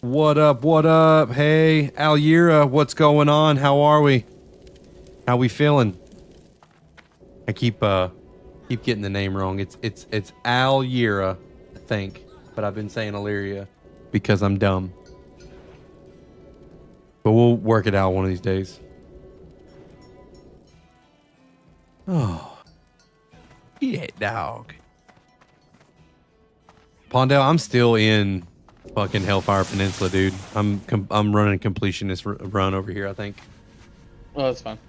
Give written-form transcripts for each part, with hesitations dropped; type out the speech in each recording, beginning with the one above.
What up? What up? Hey, Alira, what's going on? How are we? How we feeling? I keep getting the name wrong. It's Alira, I think, but I've been saying Illyria because I'm dumb. But we'll work it out one of these days. Oh, yeah, dog. Pondell, I'm still in fucking Hellfire Peninsula, dude. I'm running a completionist run over here, I think. Oh, that's fine.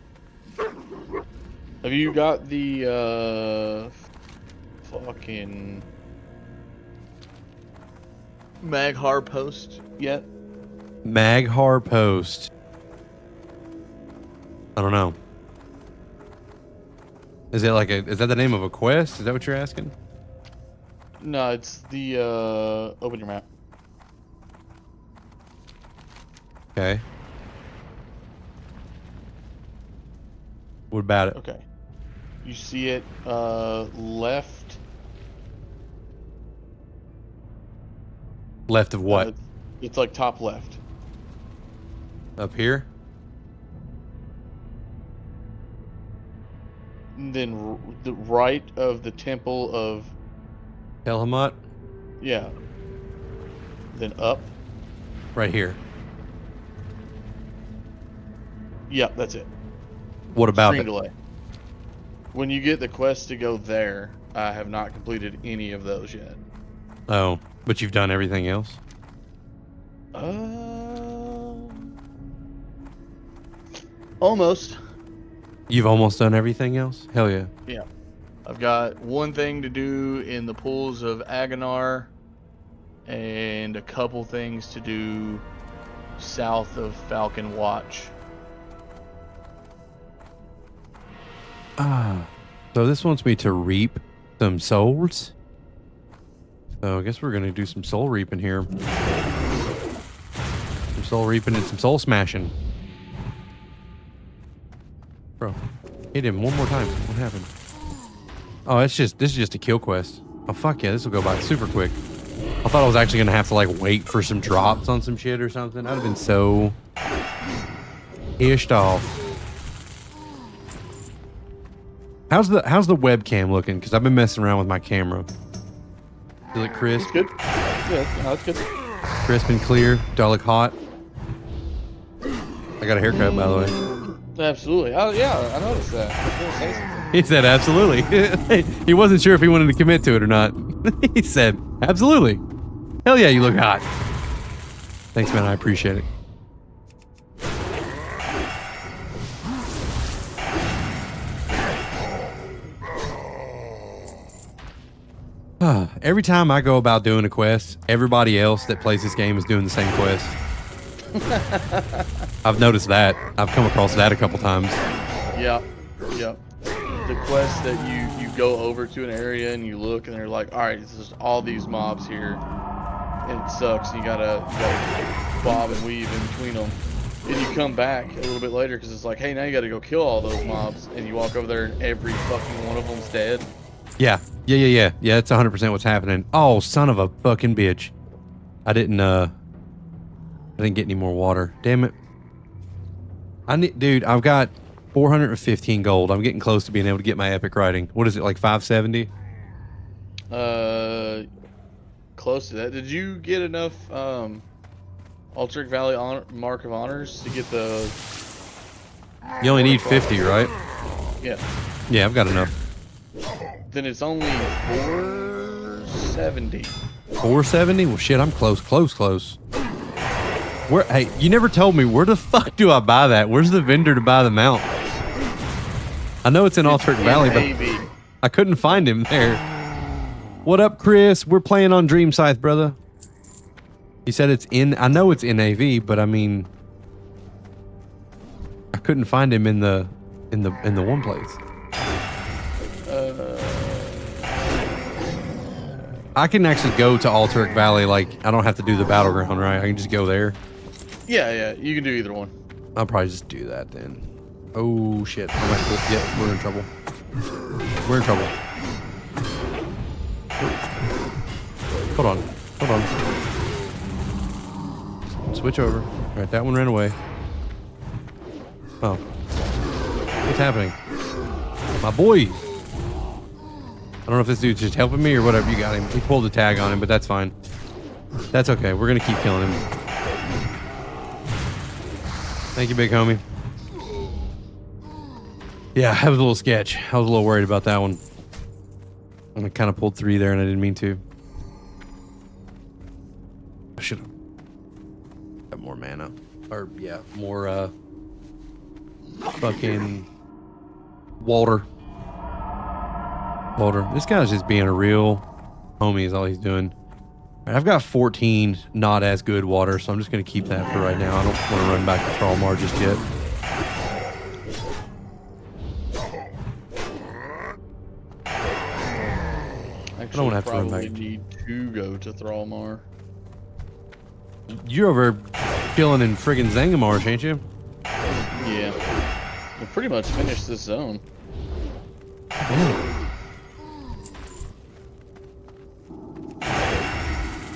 Have you got the fucking Maghar post yet? Maghar post. I don't know. Is it like is that the name of a quest? Is that what you're asking? No, it's the open your map. Okay. What about it? Okay. You see it left. Left of what? It's like top left. Up here? And then the right of the temple of Telhamat? yeah. Then up. Right here. Yeah, that's it. What about Stream it? delay. When you get the quest to go there, I have not completed any of those yet. Oh, but you've done everything else? Almost. You've almost done everything else? Hell yeah. Yeah. I've got one thing to do in the pools of Agonar and a couple things to do south of Falcon Watch. So this wants me to reap some souls? So I guess we're gonna do some soul reaping here. Some soul reaping and some soul smashing. Bro, hit him one more time. What happened? Oh, this is just a kill quest. Oh fuck yeah, this will go by super quick. I thought I was actually gonna have to like wait for some drops on some shit or something. I'd have been so pissed off. How's the webcam looking? Because I've been messing around with my camera. Does it look crisp? It's good. Yeah, no, it's good. Crisp and clear. Do I look hot? I got a haircut, by the way. Absolutely. Oh yeah, I noticed that. I was gonna say something. He said absolutely. He wasn't sure if he wanted to commit to it or not. He said absolutely. Hell yeah, you look hot. Thanks, man. I appreciate it. Every time I go about doing a quest, everybody else that plays this game is doing the same quest. I've noticed that. I've come across that a couple times. Yeah. The quest that you go over to an area and you look and they're like, all right, it's just all these mobs here, and it sucks. And you gotta bob and weave in between them. And you come back a little bit later because it's like, hey, now you gotta go kill all those mobs, and you walk over there and every fucking one of them's dead. Yeah. That's 100% what's happening. Oh, son of a fucking bitch! I didn't get any more water. Damn it! Dude, I've got 415 gold. I'm getting close to being able to get my epic riding. What is it, like 570? Close to that. Did you get enough Alteric Valley Mark of Honors to get the? You only need 50, right? Yeah. Yeah, I've got enough. Then it's only 470. 470? Well, shit, I'm close. Where? Hey, you never told me, where the fuck do I buy that? Where's the vendor to buy the mount? I know it's in Alteric Valley, but I couldn't find him there. What up, Chris? We're playing on Dream Scythe, brother. He said it's in, I know it's in AV, but I mean, I couldn't find him in the one place. I can actually go to Alteric Valley, like, I don't have to do the battleground, right? I can just go there. Yeah, you can do either one. I'll probably just do that then. Oh, shit. Yeah, we're in trouble. We're in trouble. Hold on. switch over. All right, that one ran away. Oh. What's happening? My boy. I don't know if this dude's just helping me or whatever. You got him. He pulled the tag on him, but that's fine. That's okay. We're going to keep killing him. Thank you, big homie. Yeah, that was a little sketch. I was a little worried about that one. I kind of pulled 3 there and I didn't mean to. I should have got more mana. Or, yeah, more, fucking water. This guy's just being a real homie is all he's doing. Right, I've got 14 not as good water, so I'm just going to keep that for right now. I don't want to run back to Thrallmar just yet. Actually, I don't want to have to run back. Probably need to go to Thrallmar. You're over chilling in friggin' Zangamarsh, ain't you? Yeah. We pretty much finished this zone.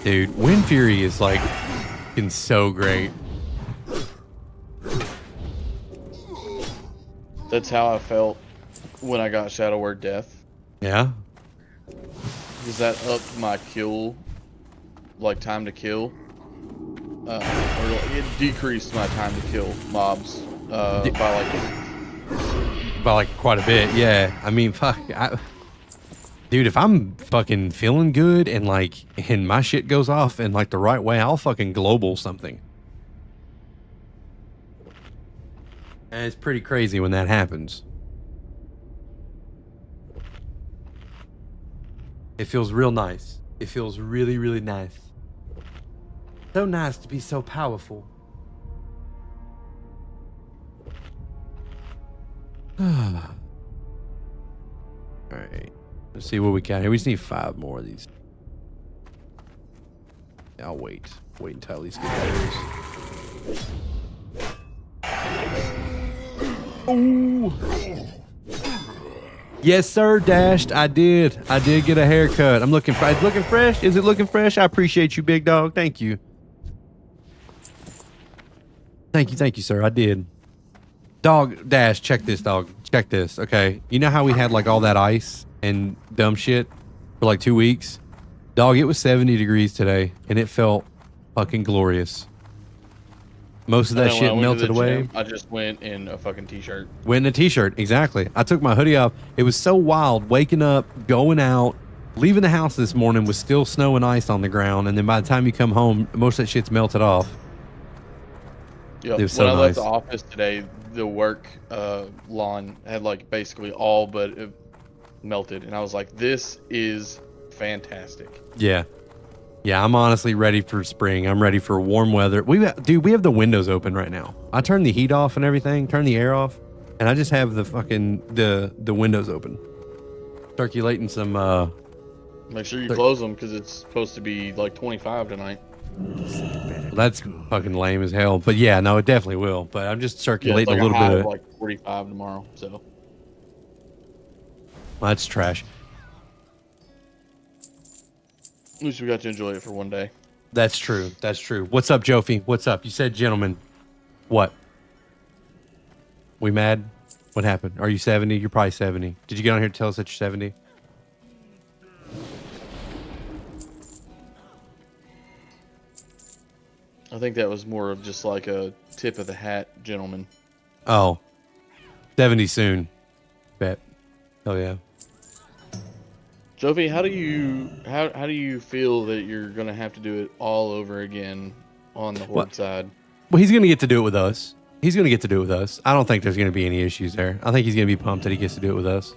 Dude, Wind Fury is like fucking so great. That's how I felt when I got Shadow Word Death. Yeah? Because that upped my kill, like time to kill. Or it decreased my time to kill mobs by like quite a bit, yeah. I mean, fuck. Dude, if I'm fucking feeling good and my shit goes off in like the right way, I'll fucking global something. And it's pretty crazy when that happens. It feels real nice. It feels really, really nice. So nice to be so powerful. Alright. Let's see what we got here. We just need 5 more of these. I'll wait. Wait until at least get those. Ooh. Yes, sir, Dashed. I did get a haircut. I'm looking fresh. It's looking fresh? Is it looking fresh? I appreciate you, big dog. Thank you. Thank you, sir. I did. Dog, Dash, check this, dog. Check this, okay? You know how we had like all that ice and dumb shit for like 2 weeks? Dog, it was 70 degrees today, and it felt fucking glorious. Most of that shit melted away. I just went in a fucking t-shirt. Went in a t-shirt, exactly. I took my hoodie off. It was so wild, waking up, going out, leaving the house this morning with still snow and ice on the ground, and then by the time you come home, most of that shit's melted off. Yep. It was so when I left nice. the office today, the work lawn had like basically all but it melted, and I was like, this is fantastic. Yeah. Yeah, I'm honestly ready for spring. I'm ready for warm weather. Dude, we have the windows open right now. I turned the heat off and everything, turned the air off, and I just have the fucking the windows open. Circulating some Make sure you close them because it's supposed to be like 25 tonight. That's fucking lame as hell. But yeah, no, it definitely will. But I'm just circulating a little bit of like 45 tomorrow, so that's trash. at least we got to enjoy it for one day. That's true. That's true. What's up, Jofi? What's up? You said gentlemen. What? We mad? What happened? Are you 70? You're probably 70. Did you get on here to tell us that you're 70? I think that was more of just like a tip of the hat, gentlemen. Oh. 70 soon. Bet. Oh yeah. Jovi, how do you feel that you're gonna have to do it all over again on the Horde side? Well, he's gonna get to do it with us. He's gonna get to do it with us. I don't think there's gonna be any issues there. I think he's gonna be pumped that he gets to do it with us.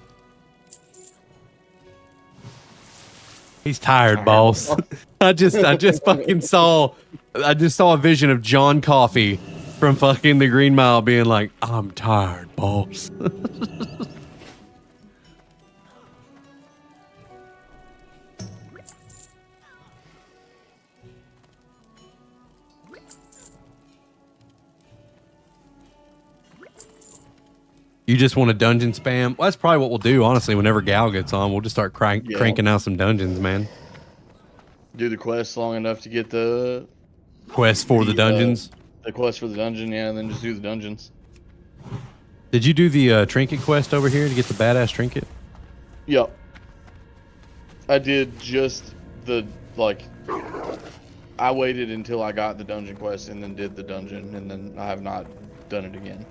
He's tired, boss. I just fucking saw a vision of John Coffey from fucking the Green Mile being like, I'm tired, boss. You just want a dungeon spam? Well, that's probably what we'll do, honestly, whenever Gal gets on. We'll just start cranking out some dungeons, man. Do the quest long enough to get the Quest for the dungeons. The quest for the dungeon, yeah, and then just do the dungeons. Did you do the trinket quest over here to get the badass trinket? Yep. I did just the, like, I waited until I got the dungeon quest and then did the dungeon, and then I have not done it again.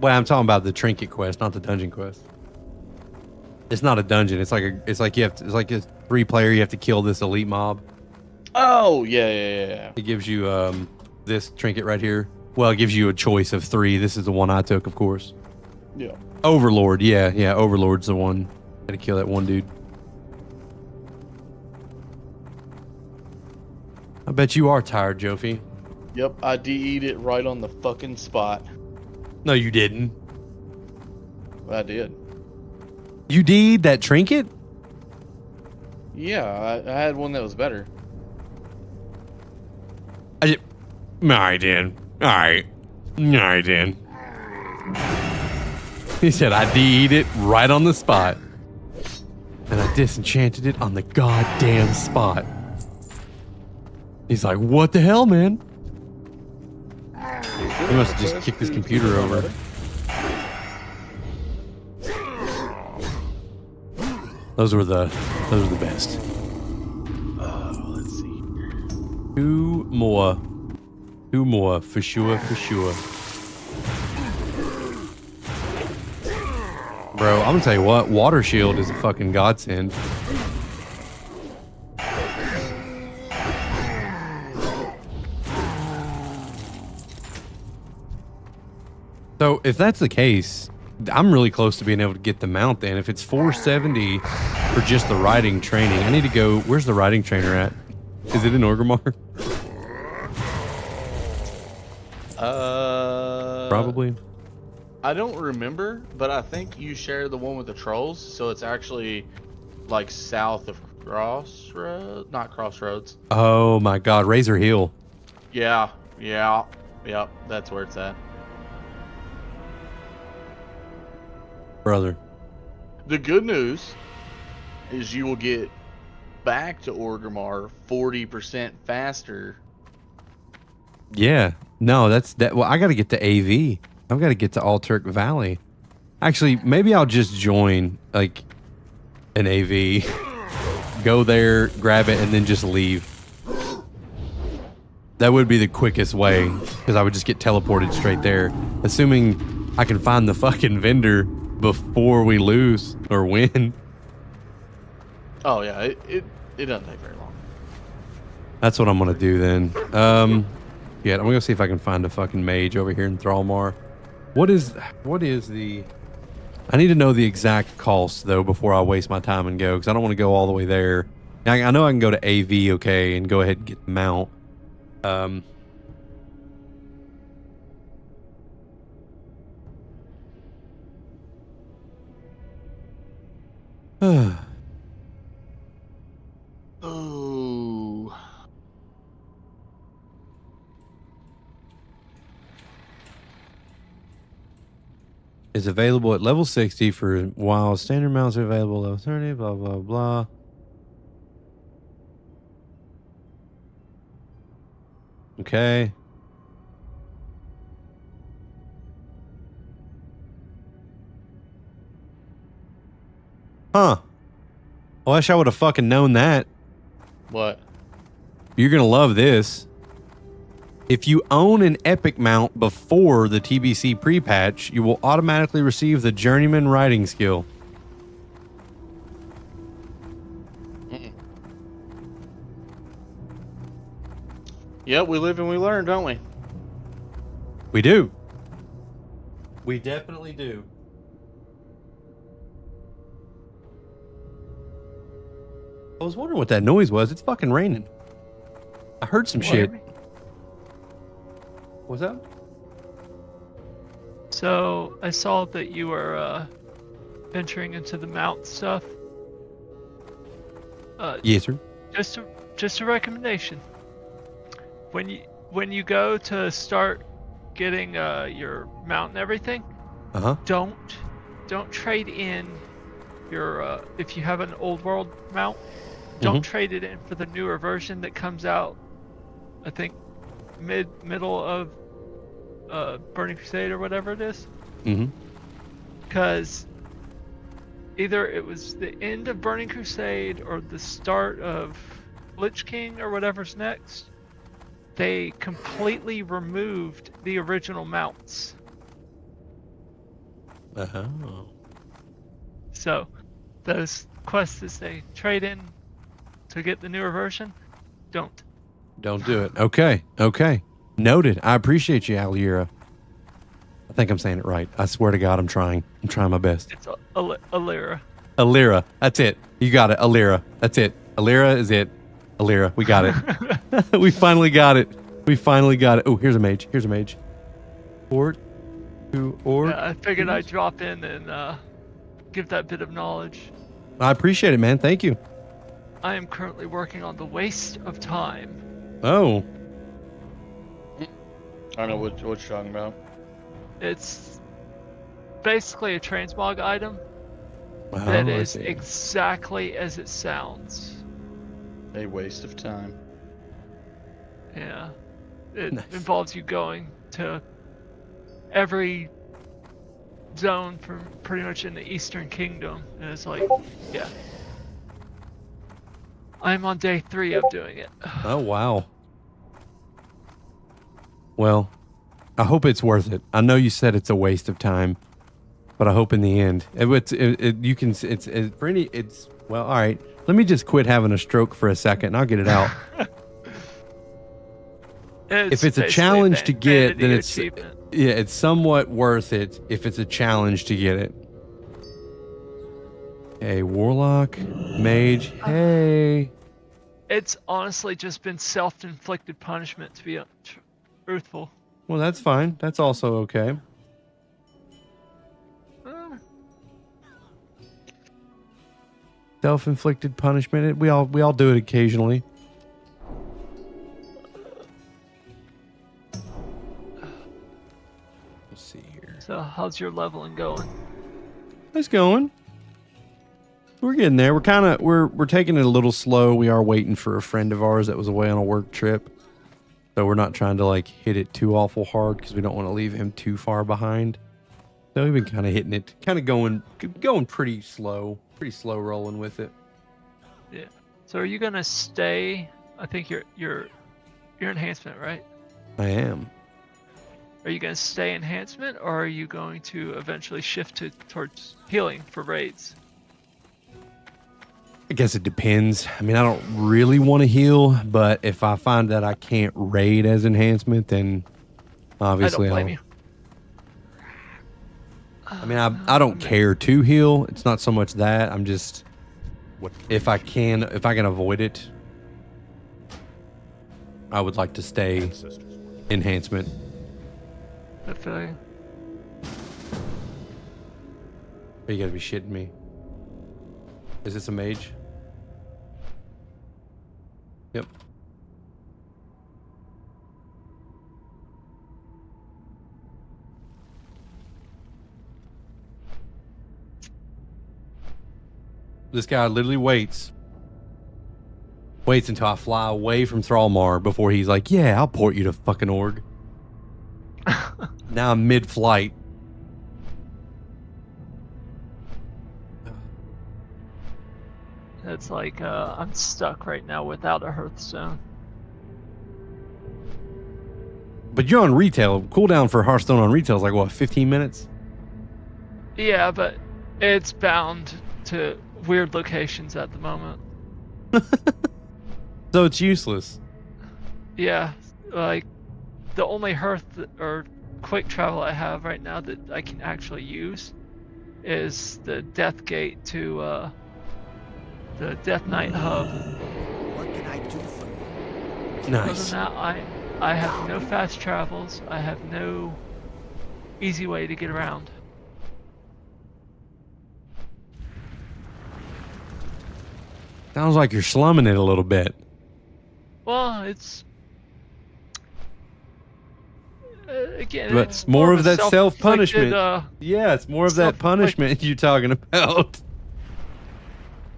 Well, I'm talking about the trinket quest, not the dungeon quest. It's not a dungeon. It's like it's like a 3-player. You have to kill this elite mob. Oh yeah. It gives you this trinket right here. Well, it gives you a choice of 3. This is the one I took, of course. Yeah. Overlord. Yeah. Overlord's the one. Gotta kill that one dude. I bet you are tired, Jofi. Yep, I DE'd it right on the fucking spot. No, you didn't. I did. You DE'd that trinket? Yeah, I had one that was better. I did. All right, then. He said I DE'd it right on the spot. And I disenchanted it on the goddamn spot. He's like, what the hell, man? He must have just kicked his computer over. Those were the best. Let's see. Two more, for sure. Bro, I'm gonna tell you what, Water Shield is a fucking godsend. So if that's the case, I'm really close to being able to get the mount then. If it's 470 for just the riding training, I need to go, where's the riding trainer at? Is it in Orgrimmar? Probably. I don't remember, but I think you share the one with the trolls, so it's actually like south of Crossroads, not Crossroads. Oh my god, Razor Hill. Yeah, that's where it's at. Brother. The good news is you will get back to Orgrimmar 40% faster. Yeah. No, that's that. Well, I got to get to AV. I've got to get to Alturk Valley. Actually, maybe I'll just join like an AV, go there, grab it, and then just leave. That would be the quickest way because I would just get teleported straight there, assuming I can find the fucking vendor before we lose or win. Oh yeah, it doesn't take very long. That's what I'm gonna do then. Yeah, I'm gonna go see if I can find a fucking mage over here in Thrallmar. What is the? I need to know the exact cost though before I waste my time and go, because I don't want to go all the way there. I know I can go to AV, okay, and go ahead and get the mount. Oh. Is available at level 60 for while standard mounts are available level 30, blah, blah, blah. Okay. Huh. Well, I wish I would have fucking known that. What? You're going to love this. If you own an epic mount before the TBC pre-patch, you will automatically receive the Journeyman riding skill. Yeah, we live and we learn, don't we? We do. We definitely do. I was wondering what that noise was. It's fucking raining. I heard some shit. What's that? So I saw that you were venturing into the mount stuff. Yes, sir. Just a recommendation. When you go to start getting your mount and everything, don't trade in your if you have an old world mount, don't trade it in for the newer version that comes out, I think, middle of Burning Crusade or whatever it is. Because either it was the end of Burning Crusade or the start of Lich King or whatever's next. They completely removed the original mounts. So those quests that say trade in to get the newer version, don't do it. Okay. Noted. I appreciate you, Alira. I think I'm saying it right. I swear to God, I'm trying my best. It's Alira. Alira. That's it. You got it. Alira. That's it. Alira is it. Alira. We got it. We finally got it. Oh, here's a mage. Port to Orc. Yeah, I figured I'd drop in and give that bit of knowledge. I appreciate it, man. Thank you. I am currently working on the Waste of Time. Oh. I don't know what you're talking about. It's basically a transmog item that is exactly as it sounds. A waste of time. Yeah. It involves you going to every zone from pretty much in the Eastern Kingdom. And it's like, yeah. I'm on day 3 of doing it. Oh, wow. Well, I hope it's worth it. I know you said it's a waste of time, but I hope in the end, well, all right. Let me just quit having a stroke for a second and I'll get it out. If it's a challenge to get, then it's somewhat worth it if it's a challenge to get it. Hey, Warlock, Mage, hey. It's honestly just been self-inflicted punishment, to be truthful. Well, that's fine. That's also okay. Self-inflicted punishment. We all do it occasionally. Let's see here. So, how's your leveling going? It's going. We're getting there. We're taking it a little slow. We are waiting for a friend of ours that was away on a work trip. So we're not trying to like hit it too awful hard because we don't want to leave him too far behind. So we've been kind of hitting it, kind of going pretty slow rolling with it. Yeah. So are you gonna stay? I think you're enhancement, right? I am. Are you gonna stay enhancement, or are you going to eventually shift towards healing for raids? I guess it depends. I mean, I don't really want to heal, but if I find that I can't raid as enhancement, then obviously I don't blame you. I mean, I don't care to heal. It's not so much that. I'm just, if I can avoid it, I would like to stay enhancement. I feel you. You gotta be shitting me. Is this a mage? Yep. This guy literally waits until I fly away from Thrallmar before he's like, yeah, I'll port you to fucking Org. Now I'm mid-flight. It's like I'm stuck right now without a Hearthstone. But you're on retail. Cooldown for Hearthstone on retail is like, what, 15 minutes? Yeah, but it's bound to weird locations at the moment. So it's useless. Yeah, like the only Hearth or quick travel I have right now that I can actually use is the Death Gate to the Death Knight hub. What can I do for you? Nice. Other than that, I have no fast travels. I have no easy way to get around. Sounds like you're slumming it a little bit. Well, it's again, But it's more of a that self-punishment. self-inflicted, Yeah, it's more of that punishment you're talking about.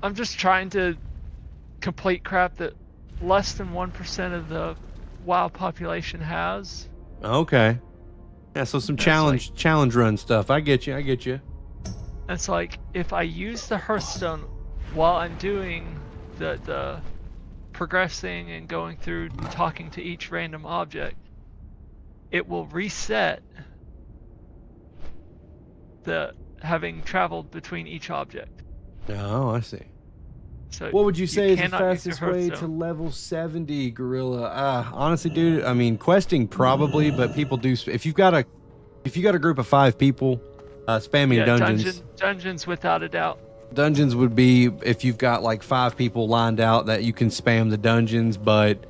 I'm just trying to complete crap that less than 1% of the WoW population has. Okay. Yeah, so some challenge run stuff. I get you. It's like if I use the Hearthstone while I'm doing the progressing and going through and talking to each random object, it will reset the having traveled between each object. Oh, I see. So What would you say is the cannot use fastest your way to Hearthstone. level 70, Gorilla? Honestly, dude, I mean, questing probably, but people do. If you've got a group of 5 people, spamming dungeons. Dungeons without a doubt. Dungeons would be if you've got like 5 people lined out that you can spam the dungeons, but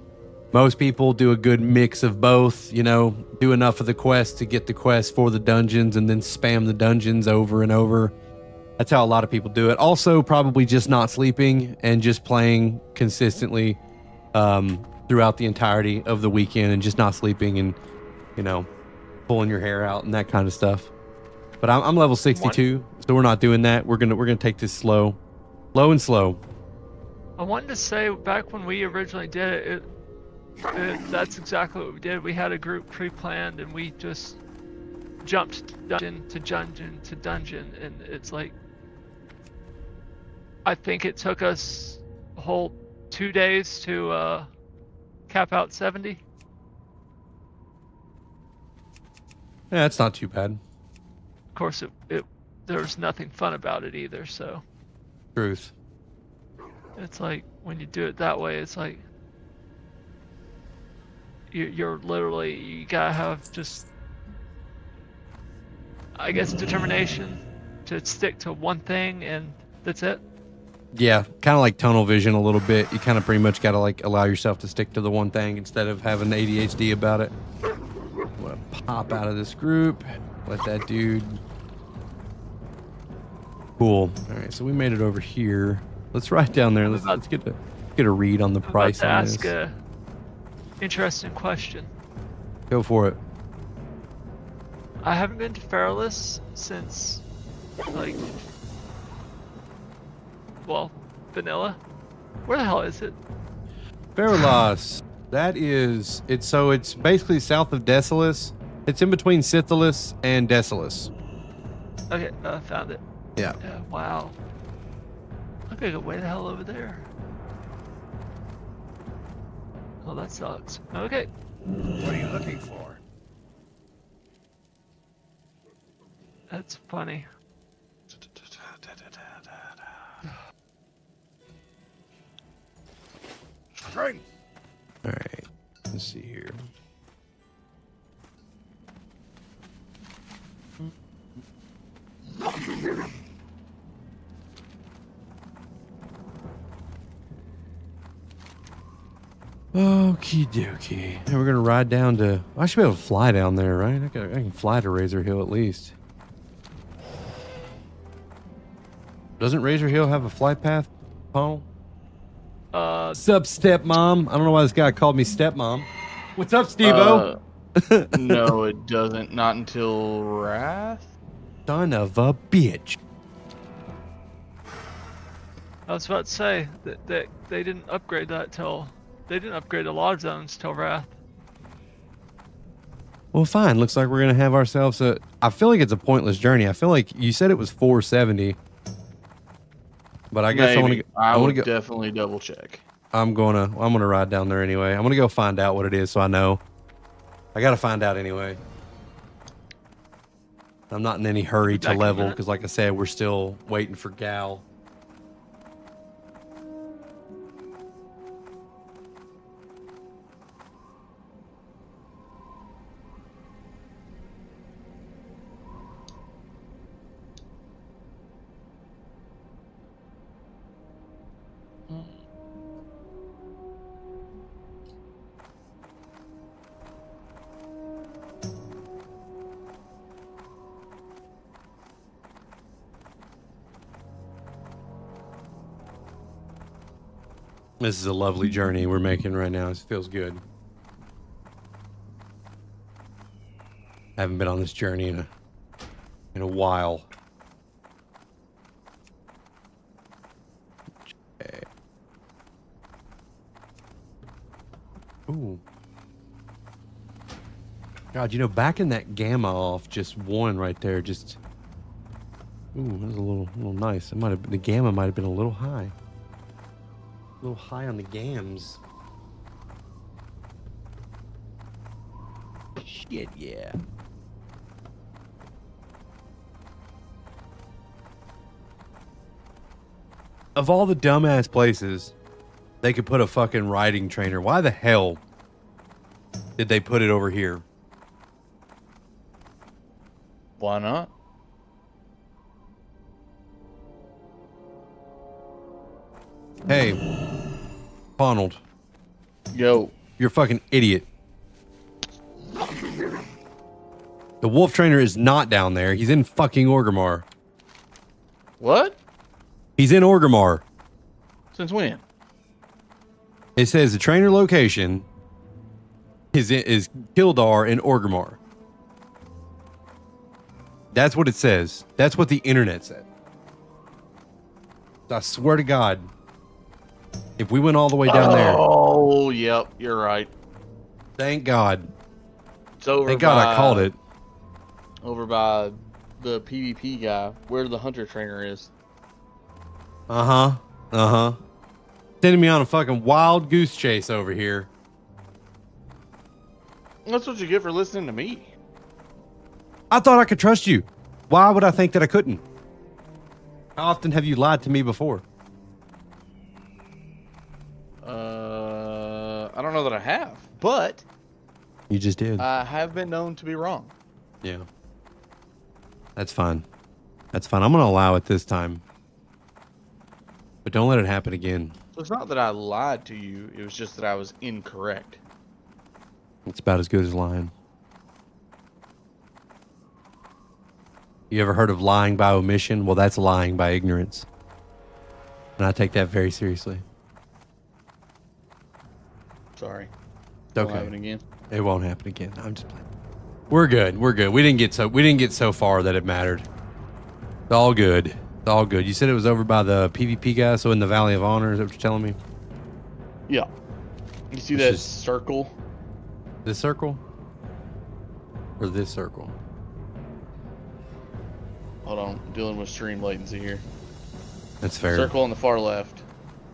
most people do a good mix of both, you know, do enough of the quest to get the quest for the dungeons and then spam the dungeons over and over. That's how a lot of people do it. Also, probably just not sleeping and just playing consistently throughout the entirety of the weekend and just not sleeping and, you know, pulling your hair out and that kind of stuff. But I'm level 62, so we're not doing that. We're gonna take this slow and slow. I wanted to say back when we originally did it, that's exactly what we did. We had a group pre-planned and we just jumped dungeon to dungeon to dungeon, and it's like I think it took us a whole 2 days to cap out 70. Yeah, it's not too bad. Of course, there was nothing fun about it either. So Truth. it's like when you do it that way, it's like you're literally, you gotta have just, I guess, determination to stick to one thing, and that's it. Yeah, kind of like tunnel vision a little bit. You kind of pretty much got to like allow yourself to stick to the one thing instead of having ADHD about it. I'm gonna pop out of this group. Let that dude. Cool. All right, so we made it over here. Let's ride down there. Let's get a read on the price on this. Ask a interesting question. Go for it. I haven't been to Feralus since, like, well, vanilla. Where the hell is it? Feralus. That is, it's basically south of Desolus. It's in between Sithalus and Desolus. Okay, found it. Yeah. Wow. I gotta go way the hell over there. Oh, that sucks. Okay. What are you looking for? That's funny. Strength. All right. Let's see here. Okie dokie. And we're gonna ride down to. I should be able to fly down there, right? I can fly to Razor Hill at least. Doesn't Razor Hill have a flight path, Paul? Sup, stepmom? I don't know why this guy called me stepmom. What's up, Steve-O? No, it doesn't. Not until Wrath. Son of a bitch. I was about to say that they didn't upgrade that till, they didn't upgrade a lot of zones till Wrath. Well, fine. Looks like we're gonna have ourselves a. I feel like it's a pointless journey. I feel like you said it was 470, but I guess Maybe. I want to go. Definitely double check. I'm gonna ride down there anyway. I'm gonna go find out what it is so I know. I gotta find out anyway. I'm not in any hurry to level because, like I said, we're still waiting for Gal. This is a lovely journey we're making right now. It feels good. I haven't been on this journey in a while. Okay. Ooh. God, you know, back in that gamma off, just one right there, just. Ooh, that was a little nice. It might have the gamma might have been a little high. A little high on the gams. Shit, yeah. Of all the dumbass places they could put a fucking riding trainer, why the hell did they put it over here? Why not? Hey, Donald, Yo. you're a fucking idiot. The wolf trainer is not down there. He's in fucking Orgrimmar. What? He's in Orgrimmar. Since when? It says the trainer location is Kildar in Orgrimmar. That's what it says. That's what the internet said. I swear to God, if we went all the way down there. Oh, yep, you're right. Thank God. It's over. Thank God I called it. Over by the PvP guy, where the hunter trainer is. Sending me on a fucking wild goose chase over here. That's what you get for listening to me. I thought I could trust you. Why would I think that I couldn't? How often have you lied to me before? I don't know that I have, but You just did. I have been known to be wrong. Yeah. That's fine. That's fine. I'm going to allow it this time. But don't let it happen again. So it's not that I lied to you, it was just that I was incorrect. It's about as good as lying. You ever heard of lying by omission? Well, that's lying by ignorance. And I take that very seriously. Sorry. It's okay. Won't happen again. It won't happen again. I'm just playing. We're good. We're good. We didn't get so far that it mattered. It's all good. It's all good. You said it was over by the PvP guy, so in the Valley of Honor. Is that what you're telling me? Yeah. You see It's that just- circle? This circle? Or this circle? Hold on, I'm dealing with stream latency here. That's fair. Circle on the far left.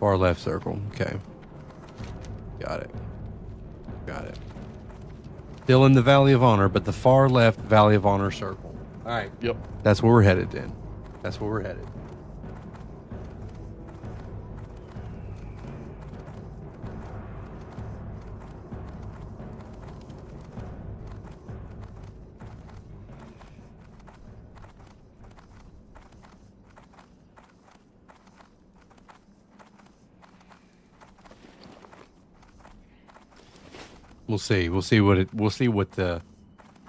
Far left circle. Okay. Got it. Got it. Still in the Valley of Honor, but the far left Valley of Honor circle. All right. Yep. That's where we're headed then. That's where we're headed. We'll see. We'll see what the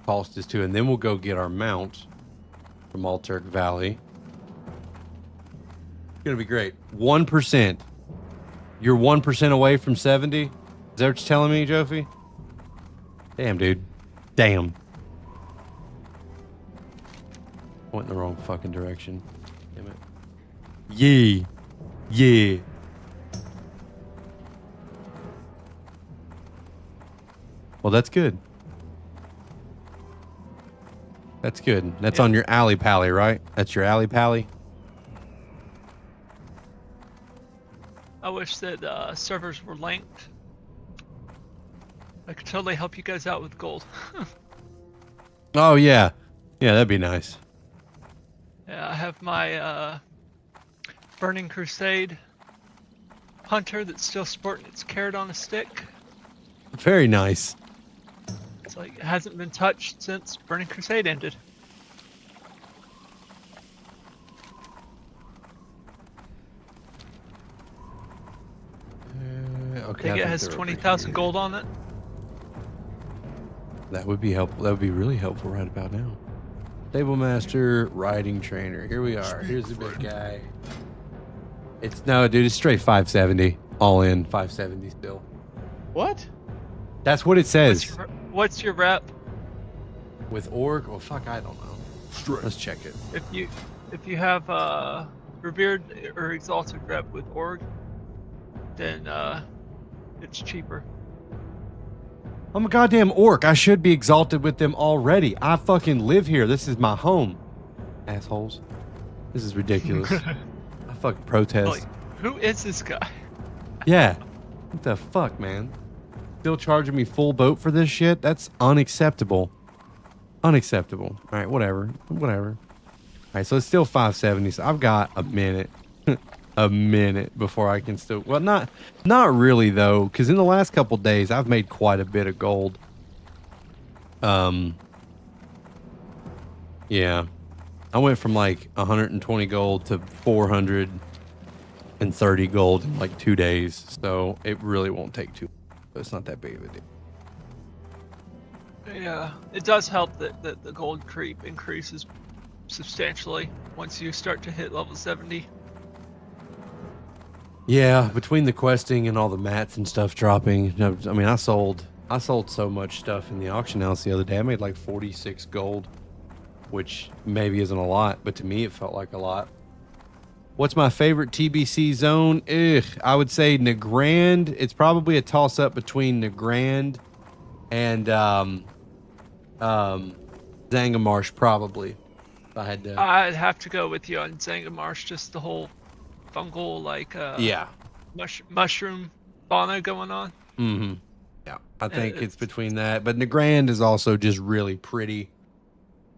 cost is too, and then we'll go get our mount from Alterk Valley. It's gonna be great. 1%. You're 1% away from 70. Is that what you're telling me, Jofi? Damn, dude. Damn. Went in the wrong fucking direction. Damn it. Yeah. Yeah. Well, that's good. That's good. That's on your alley pally, right? That's your alley pally? I wish that servers were linked. I could totally help you guys out with gold. Oh, yeah. Yeah, that'd be nice. Yeah, I have my Burning Crusade hunter that's still sporting its carrot on a stick. Very nice. It's like it hasn't been touched since Burning Crusade ended. I Okay. think it has 20,000 gold on it. That would be helpful. That would be really helpful right about now. Stable master, riding trainer. Here we are. Here's the big guy. It's no, dude. It's straight 570. All in 570 still. What? That's what it says. What's your rep? With org? Oh fuck, I don't know. Let's check it. If you have revered or exalted rep with org, then it's cheaper. I'm a goddamn orc. I should be exalted with them already. I fucking live here. This is my home. Assholes. This is ridiculous. I fucking protest. Like, who is this guy? Yeah. What the fuck, man? Still charging me full boat for this shit? That's unacceptable. Unacceptable. All right, whatever. Whatever. All right, so it's still 570. So I've got a minute. A minute before I can still... Well, not really, though, because in the last couple days, I've made quite a bit of gold. Yeah. I went from like 120 gold to 430 gold in like 2 days. So it really won't take too... It's not that big of a deal. Yeah, it does help that the gold creep increases substantially once you start to hit level 70. Yeah, between the questing and all the mats and stuff dropping, I mean, I sold so much stuff in the auction house the other day. I made like 46 gold, which maybe isn't a lot, but to me it felt like a lot. What's my favorite TBC zone? I would say Nagrand. It's probably a toss-up between Nagrand and Zangamarsh, probably. If I had to. I'd have to go with you on Zangamarsh, just the whole fungal, like, yeah, mushroom fauna going on. Mm-hmm. Yeah, I think it's between that. But Nagrand is also just really pretty.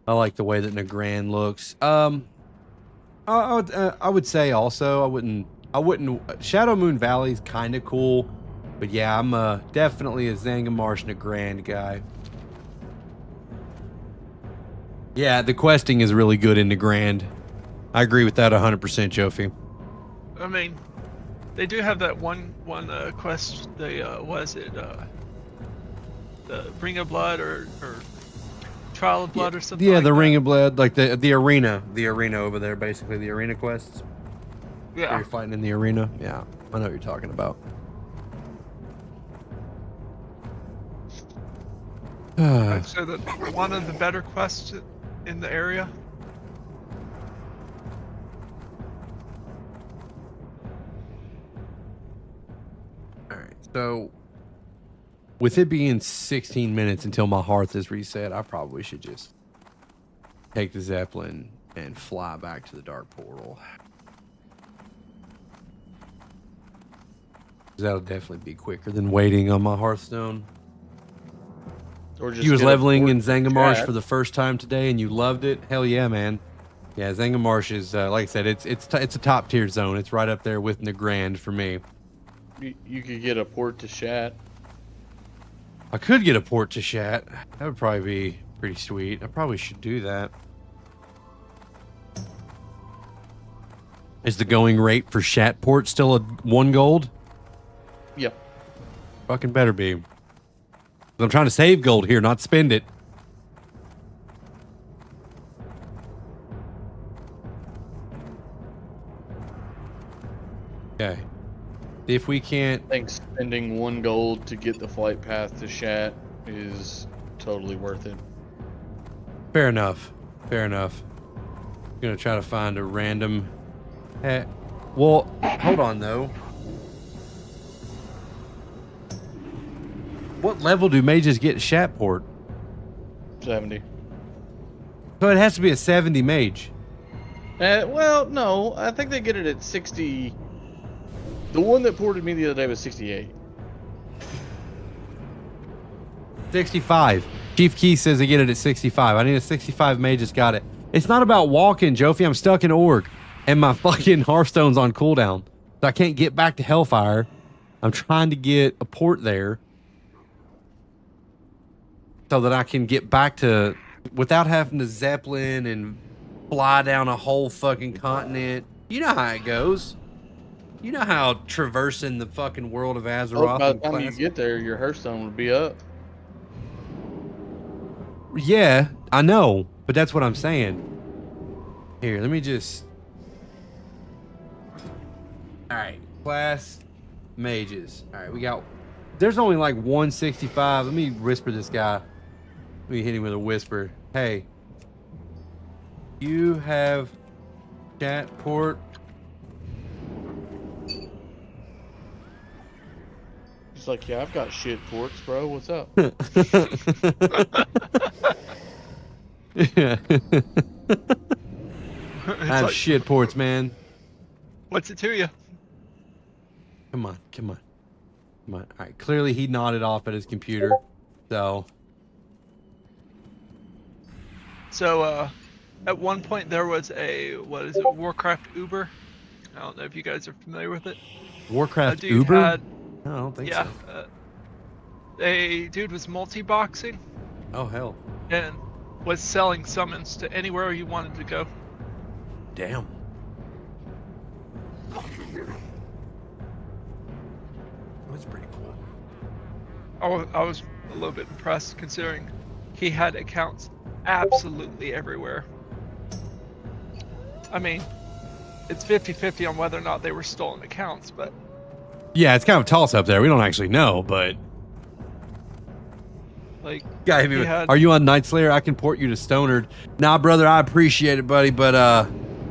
I like the way that Nagrand looks. I would say also I wouldn't. Shadow Moon Valley's kind of cool, but yeah, I'm definitely a Zangamarsh Nagrand guy. Yeah, the questing is really good in Nagrand. I agree with that 100%, Jofi. I mean, they do have that one quest. Was it the Ring of Blood or Trial of Blood or something? Yeah, like the Ring of Blood, like the arena over there, basically the arena quests. Yeah, where you're fighting in the arena. Yeah, I know what you're talking about. I'd say that one of the better quests in the area. So, with it being 16 minutes until my hearth is reset, I probably should just take the Zeppelin and fly back to the Dark Portal. That'll definitely be quicker than waiting on my Hearthstone. Or just you was leveling in chat. Zangamarsh for the first time today and you loved it? Hell yeah, man. Yeah, Zangamarsh is, like I said, it's a top tier zone. It's right up there with Nagrand for me. You could get a port to Shat. I could get a port to Shat. That would probably be pretty sweet. I probably should do that. Is the going rate for Shat port still a 1 gold? Yep. Fucking better be. I'm trying to save gold here, not spend it. Okay. If we can't... I think spending 1 gold to get the flight path to Shat is totally worth it. Fair enough. Fair enough. I'm gonna try to find a random... Well, hold on though. What level do mages get Shatport? 70. So it has to be a 70 mage. Well, no. I think they get it at 60... The one that ported me the other day was 68. 65. Chief Key says they get it at 65. I need a 65 mage that's got it. It's not about walking, Jofi. I'm stuck in Org. And my fucking Hearthstone's on cooldown. So I can't get back to Hellfire. I'm trying to get a port there. So that I can get back to... Without having to Zeppelin and fly down a whole fucking continent. You know how it goes. You know how traversing the fucking world of Azeroth... By the time you get there, your Hearthstone would be up. Yeah, I know. But that's what I'm saying. Here, let me just... Alright, class mages. Alright, we got... There's only like 165. Let me whisper this guy. Let me hit him with a whisper. Hey. You have chat port... like, yeah, I've got shit ports, bro. What's up? Yeah. I have like, shit ports, man. what's it to you? Come on, come on, come on. All right, clearly he nodded off at his computer, so. So, at one point there was a, what is it, Warcraft Uber? I don't know if you guys are familiar with it. Warcraft dude Uber? had- No, I don't think yeah, so. a dude was multi-boxing Oh, hell. and was selling summons to anywhere you wanted to go. Damn. That's pretty cool. I was a little bit impressed considering he had accounts absolutely everywhere. I mean, it's 50-50 on whether or not they were stolen accounts, but Yeah, it's kind of a toss-up there. We don't actually know, but... like, Guy, he had- are you on Night Slayer? I can port you to Stonered. Nah, brother, I appreciate it, buddy, but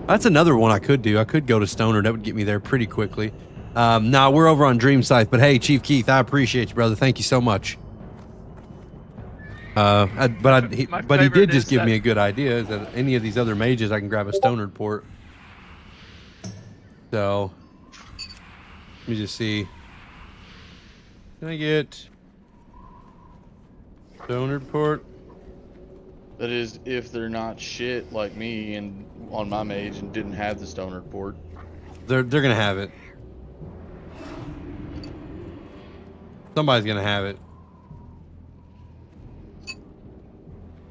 that's another one I could do. I could go to Stonered. That would get me there pretty quickly. Nah, we're over on Dream Scythe, but hey, Chief Keith, I appreciate you, brother. Thank you so much. But he favorite did just is give that- me a good idea that any of these other mages, I can grab a Stonered port. So, let me just see. Can I get Stonered port? That is, if they're not shit like me and on my mage and didn't have the stoner port. They're gonna have it. Somebody's gonna have it.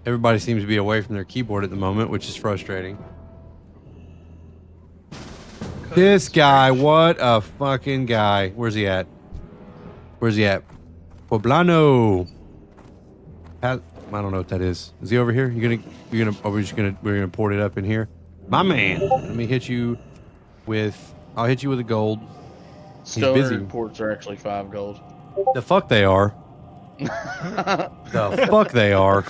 Everybody seems to be away from their keyboard at the moment, which is frustrating. This guy, what a fucking guy. Where's he at? Where's he at? Poblano. I don't know what that is. Is he over here? We're gonna port it up in here. My man. Let me hit you with, I'll hit you with a gold. busy. Stoner ports are actually 5 gold. The fuck they are. The fuck they are.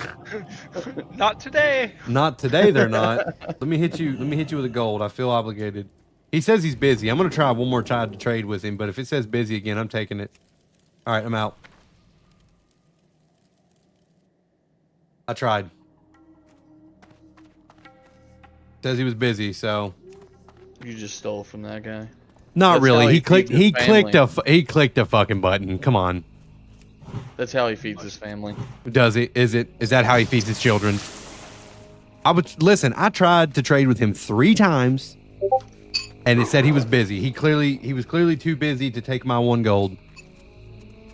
not today. Not today they're not. Let me hit you with a gold. I feel obligated. He says he's busy. I'm gonna try one more time to trade with him, but if it says busy again, I'm taking it. Alright, I'm out. I tried. Says he was busy, so You just stole from that guy. not That's really. how He clicked feeds his he clicked a fucking button. Come on. That's how he feeds his family. Does it? Is that how he feeds his children? Listen, I tried to trade with him 3 times and it said he was busy. He was clearly too busy to take my 1 gold.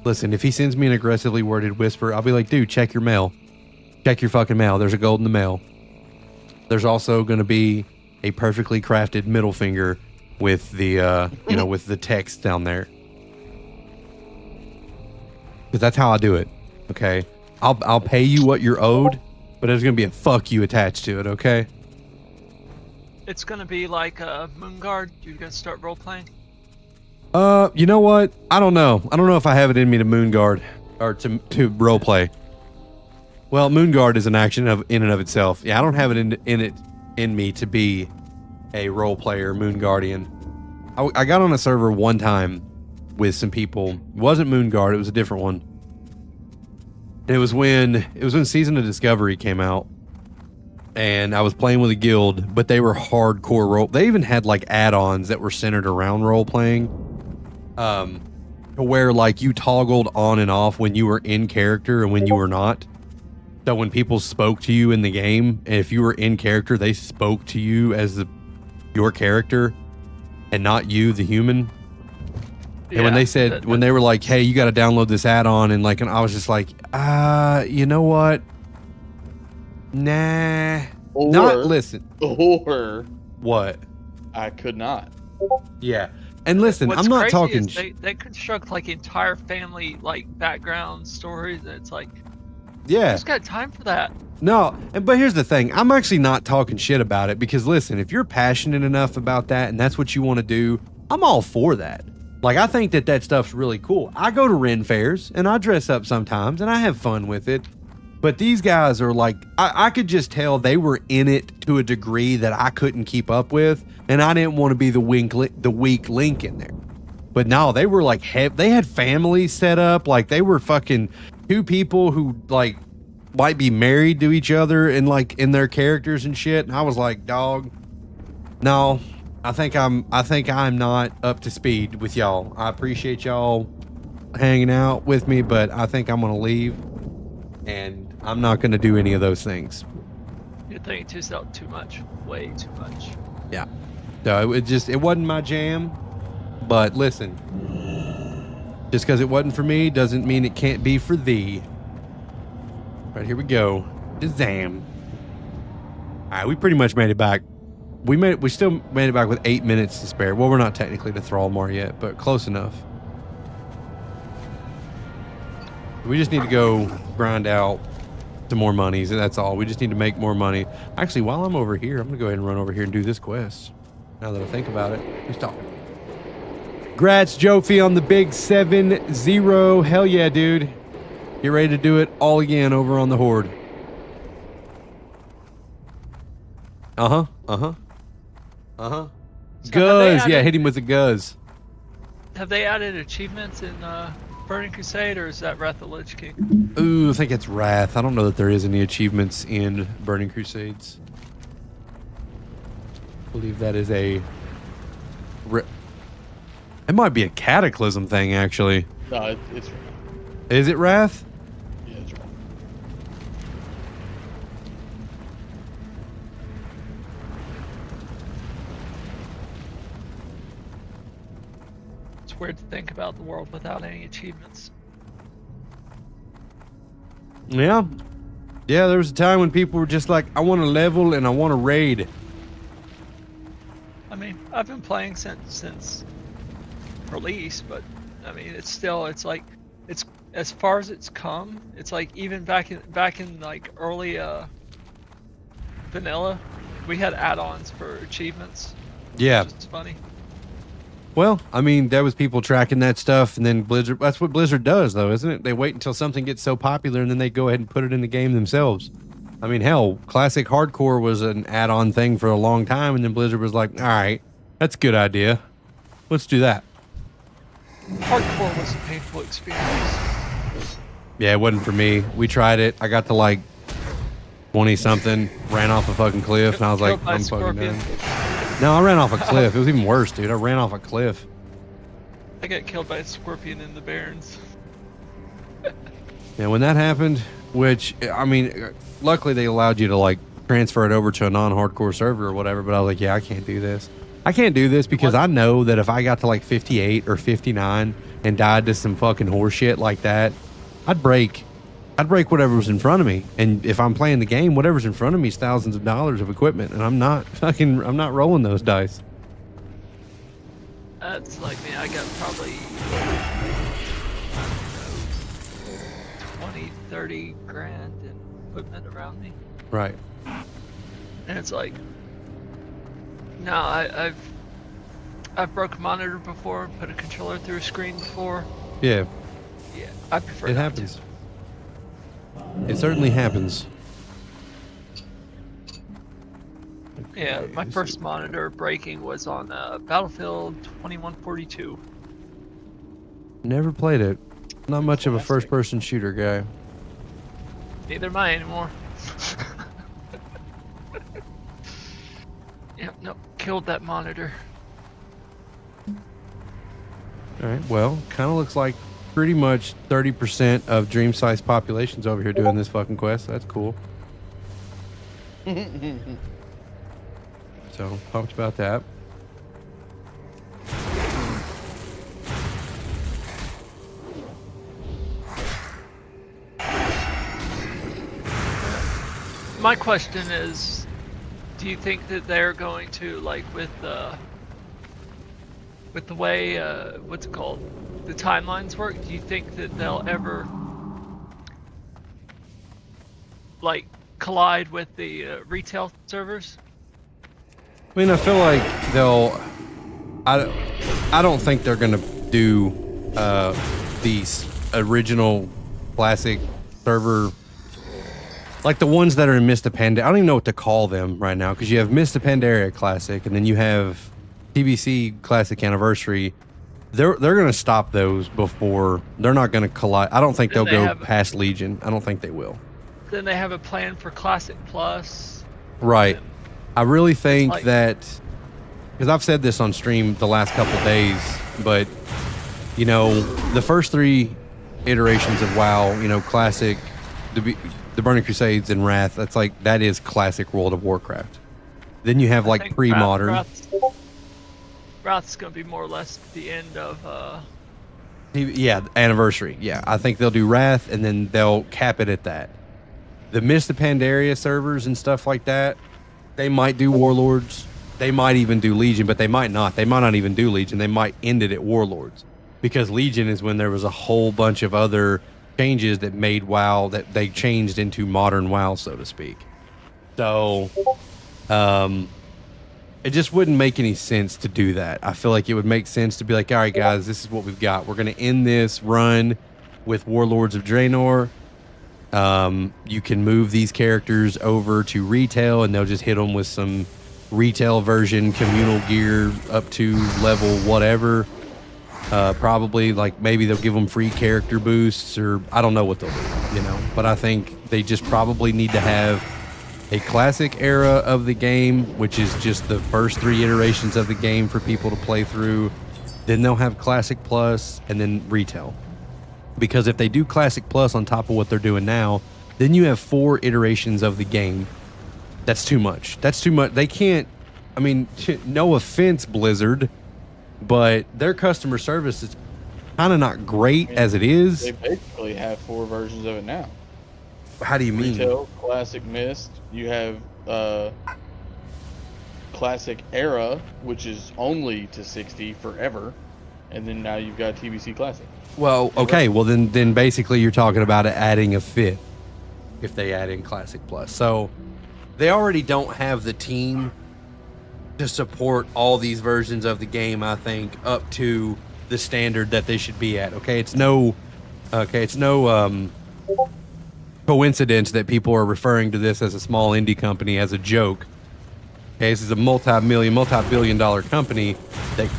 Listen, if he sends me an aggressively worded whisper, I'll be like, dude, check your mail. Check your fucking mail. There's a gold in the mail. There's also going to be a perfectly crafted middle finger with the, with the text down there. Because that's how I do it. Okay. I'll pay you what you're owed, but there's going to be a fuck you attached to it. Okay. It's gonna be like Moonguard. You're gonna start role playing. You know what? I don't know. I don't know if I have it in me to Moonguard or to roleplay. Well, Moonguard is an action in and of itself. Yeah, I don't have it in me to be a role player, Moon Guardian. I got on a server one time with some people. It wasn't Moonguard, it was a different one. And it was when Season of Discovery came out. And I was playing with a guild, but they were hardcore role. They even had like add-ons that were centered around role playing. To where like you toggled on and off when you were in character and when you were not. So when people spoke to you in the game, and if you were in character, they spoke to you as your character and not you, the human. And when they said, when they were like, hey, you got to download this add-on, and I was just like, you know what? Nah. Listen. Or what? I could not. Yeah. And listen, What's I'm not crazy talking. is they construct like entire family like background stories, and it's like, Yeah. who's got time for that? No, but here's the thing. I'm actually not talking shit about it because listen, if you're passionate enough about that and that's what you want to do, I'm all for that. Like, I think that stuff's really cool. I go to Ren fairs and I dress up sometimes and I have fun with it. But these guys are like, I could just tell they were in it to a degree that I couldn't keep up with. And I didn't want to be the weak link in there. But no, they were like, they had families set up. Like they were fucking two people who like might be married to each other and like in their characters and shit. And I was like, dog, no, I think I'm not up to speed with y'all. I appreciate y'all hanging out with me, but I think I'm gonna leave, and I'm not gonna do any of those things. You're thinking to yourself too much, way too much. Yeah. So it wasn't my jam. But listen, just because it wasn't for me doesn't mean it can't be for thee. Right, here we go. Shazam. All right, we pretty much made it back. We still made it back with 8 minutes to spare. Well, we're not technically to Thrallmar yet, but close enough. We just need to go grind out some more monies, and that's all. We just need to make more money. Actually, while I'm over here, I'm gonna go ahead and run over here and do this quest. Now that I think about it, who's talking? Grats, Jofi, on the big 7-0. Hell yeah, dude. Get ready to do it all again over on the Horde. Uh-huh. So Guzz. Yeah, hit him with the Guzz. Have they added achievements in Burning Crusade, or is that Wrath of the Lich King? Ooh, I think it's Wrath. I don't know that there is any achievements in Burning Crusades. I believe that is a... It might be a Cataclysm thing, actually. No, it's Wrath. Is it Wrath? Yeah, it's Wrath. It's weird to think about the world without any achievements. Yeah. Yeah, there was a time when people were just like, I want to level and I want to raid. I mean, I've been playing since release, but I mean, it's like, it's as far as it's come. It's like even back in like early vanilla, we had add-ons for achievements. Yeah. It's funny. Well, I mean, there was people tracking that stuff, and then Blizzard, that's what Blizzard does, though, isn't it? They wait until something gets so popular, and then they go ahead and put it in the game themselves. I mean, hell, Classic Hardcore was an add-on thing for a long time, and then Blizzard was like, all right, that's a good idea. Let's do that. Hardcore was a painful experience. Yeah, it wasn't for me. We tried it. I got to like 20-something, ran off a fucking cliff, and I was like, Killed by a I'm fucking scorpion. done. No, I ran off a cliff. It was even worse, dude. I ran off a cliff. I got killed by a scorpion in the Barrens. Yeah, when that happened, which, I mean, luckily they allowed you to like transfer it over to a non-hardcore server or whatever, but I was like, yeah, I can't do this. I can't do this because I know that if I got to like 58 or 59 and died to some fucking horseshit like that, I'd break whatever was in front of me. And if I'm playing the game, whatever's in front of me is thousands of dollars of equipment, and I'm not rolling those dice. That's like me. I got probably 20, 30 grand in equipment around me. Right. And it's like, no, I've broke a monitor before, put a controller through a screen before. Yeah. Yeah, I prefer It not happens. to. It certainly happens. Yeah, Okay, my first monitor breaking was on Battlefield 2142. Never played it. Not much of a first-person shooter guy. Neither am I anymore. Yep, nope, killed that monitor. All right. Well, kind of looks like pretty much 30% of Dream Size population's over here doing this fucking quest. That's cool. So pumped about that. My question is, do you think that they're going to, like, with the way what's it called, the timelines work, do you think that they'll ever like collide with the retail servers? I mean, I feel like they'll. I don't think they're gonna do these original classic server, like the ones that are in Mr. Pandaria. I don't even know what to call them right now, because you have Mr. Pandaria Classic, and then you have TBC Classic Anniversary, they're going to stop those before. They're not going to collide. I don't think Then they'll they go have- past Legion. I don't think they will. Then they have a plan for Classic Plus. Right. I really think like- that, because I've said this on stream the last couple days, but you know, the first 3 iterations of WoW, you know, Classic, the Burning Crusades, and Wrath. That is classic World of Warcraft. Then you have I like think pre-modern. Wrath's gonna be more or less the end of. Yeah, Anniversary. Yeah, I think they'll do Wrath, and then they'll cap it at that. The Mist of Pandaria servers and stuff like that, they might do Warlords. They might even do Legion, but they might not. They might not even do Legion. They might end it at Warlords. Because Legion is when there was a whole bunch of other changes that made WoW, that they changed into modern WoW, so to speak. So, it just wouldn't make any sense to do that. I feel like it would make sense to be like, all right, guys, this is what we've got. We're going to end this run with Warlords of Draenor. You can move these characters over to retail, and they'll just hit them with some retail version communal gear up to level whatever. Probably like maybe they'll give them free character boosts, or I don't know what they'll do, you know. But I think they just probably need to have a classic era of the game, which is just the first 3 iterations of the game for people to play through. Then they'll have Classic Plus, and then retail. Because if they do Classic Plus on top of what they're doing now, then you have 4 iterations of the game. That's too much. That's too much. They can't, I mean, no offense, Blizzard, but their customer service is kind of not great as it is. They basically have 4 versions of it now. How do you mean? Retail, Classic Mist. You have Classic Era, which is only to 60 forever, and then now you've got TBC Classic. Well, okay. Well, then basically you're talking about adding a 5th if they add in Classic Plus. So they already don't have the team to support all these versions of the game, I think, up to the standard that they should be at. Okay, it's no coincidence that people are referring to this as a small indie company as a joke. Okay, this is a multi-billion dollar company that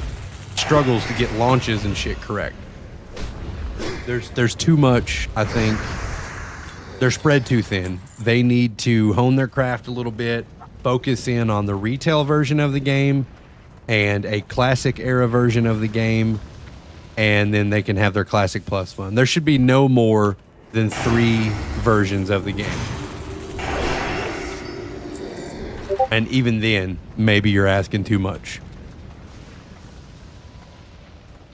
struggles to get launches and shit correct. There's too much, I think. They're spread too thin. They need to hone their craft a little bit, focus in on the retail version of the game and a classic era version of the game, and then they can have their Classic Plus fun. There should be no more than 3 versions of the game. And even then, maybe you're asking too much.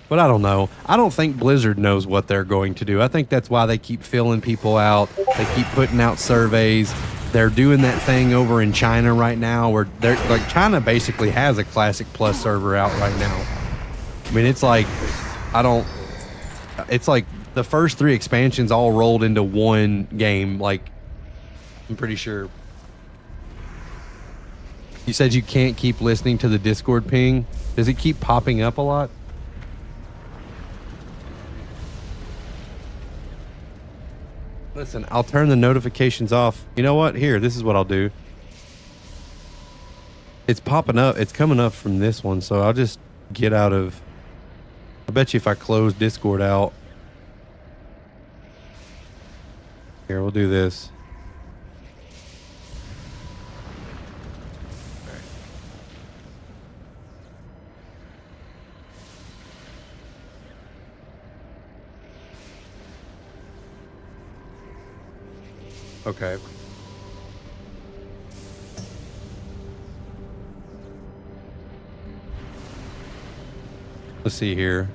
But I don't know. I don't think Blizzard knows what they're going to do. I think that's why they keep filling people out. They keep putting out surveys. They're doing that thing over in China right now where they're like, China basically has a Classic Plus server out right now. I mean, it's like, it's like the first 3 expansions all rolled into one game. Like, I'm pretty sure. You said you can't keep listening to the Discord ping. Does it keep popping up a lot? Listen, I'll turn the notifications off. You know what? Here, this is what I'll do. It's popping up. It's coming up from this one, so I'll just get out of... I bet you if I close Discord out... Here, we'll do this. Okay. Let's see here.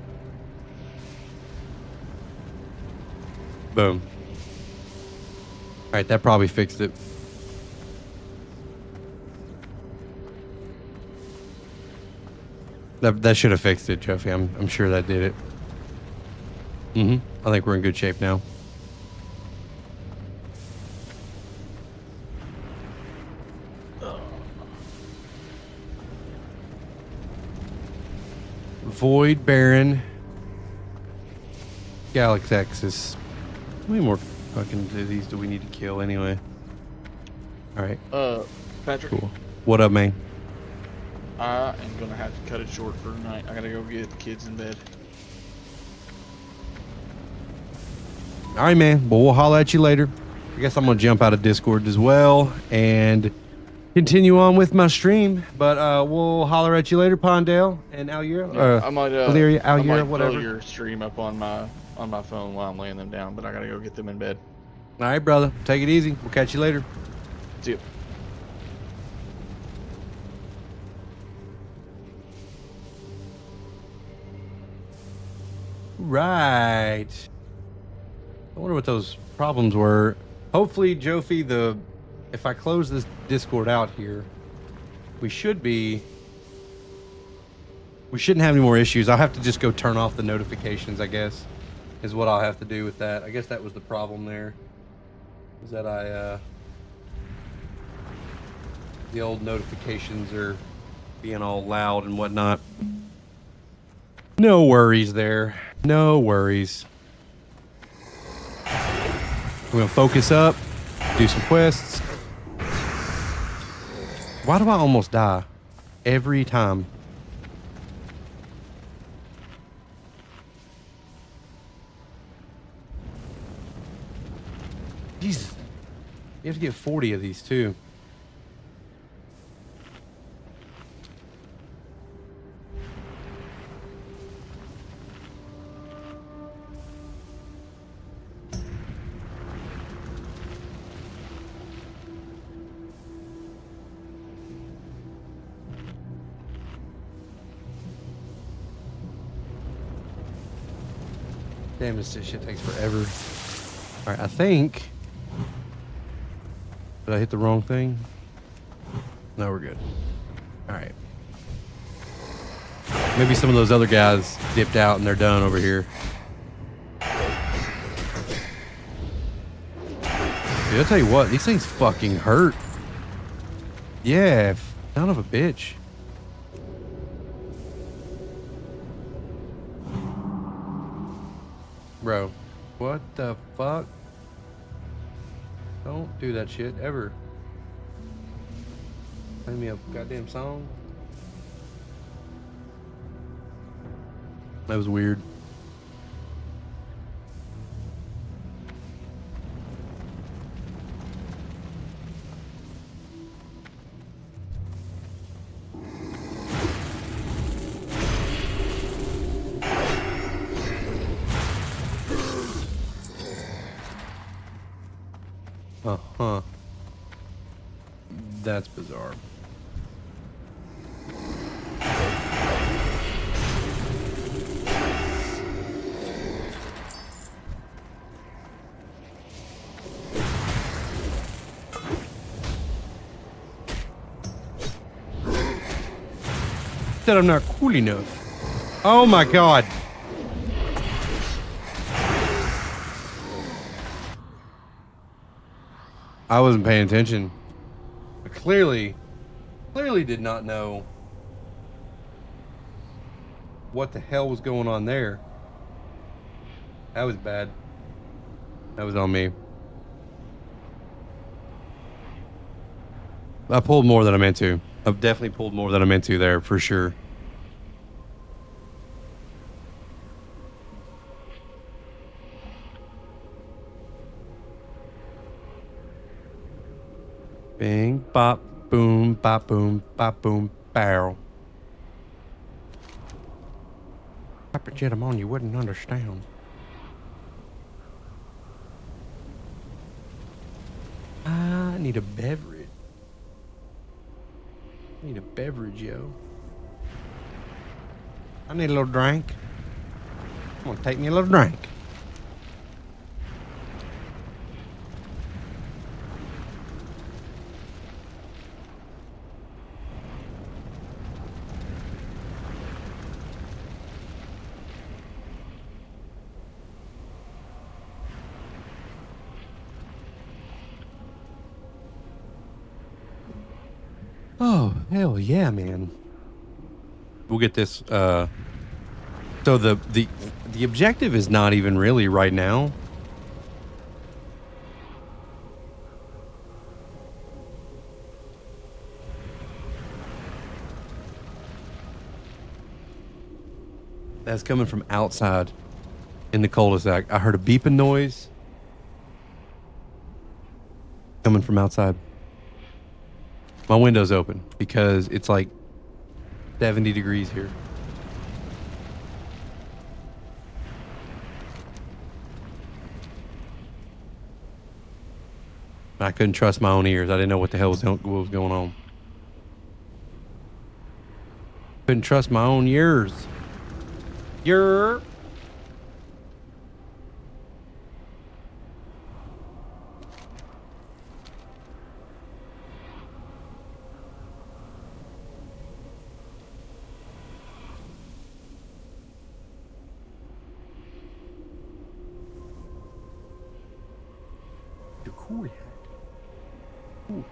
Boom. All right, that probably fixed it. That should have fixed it, Jeffy. I'm sure that did it. I think we're in good shape now. Void Baron Galaxis. How many more fucking of these do we need to kill anyway? Alright. Patrick. Cool. What up, man? I am gonna have to cut it short for tonight. I gotta go get the kids in bed. All right, man. Well, we'll holler at you later. I guess I'm going to jump out of Discord as well and continue on with my stream. But we'll holler at you later, Pondale and Alira. I might, Valyria, I Alira, might whatever. throw your stream up on my phone while I'm laying them down, but I gotta go get them in bed. All right, brother. Take it easy. We'll catch you later. See you. Right. I wonder what those problems were. Hopefully, Jofi, if I close this Discord out here, we shouldn't have any more issues. I'll have to just go turn off the notifications, I guess, is what I'll have to do with that. I guess that was the problem there. Is that the old notifications are being all loud and whatnot. No worries there. No worries. We're gonna focus up, do some quests. Why do I almost die every time? Jesus. You have to get 40 of these too. Damn, this shit takes forever. All right, I think. Did I hit the wrong thing? No, we're good. All right. Maybe some of those other guys dipped out and they're done over here. Dude, I'll tell you what, these things fucking hurt. Yeah, son of a bitch. Bro, what the fuck? Don't do that shit ever. Play me a goddamn song. That was weird. Uh-huh. That's bizarre. Said I'm not cool enough. Oh my god. I wasn't paying attention. I clearly did not know what the hell was going on there. That was bad. That was on me. I pulled more than I meant to. I've definitely pulled more than I meant to there, for sure. Bing, bop, boom, bop, boom, barrel. Papa jet them on, you wouldn't understand. I need a beverage. I need a beverage, yo. I need a little drink. I'm gonna take me a little drink. Oh, hell yeah, man. We'll get this, so the objective is not even really right now. That's coming from outside in the cul-de-sac. I heard a beeping noise coming from outside. My window's open because it's like 70 degrees here. I couldn't trust my own ears. I didn't know what the hell was going on. Couldn't trust my own ears. You're... You're cool. Ooh.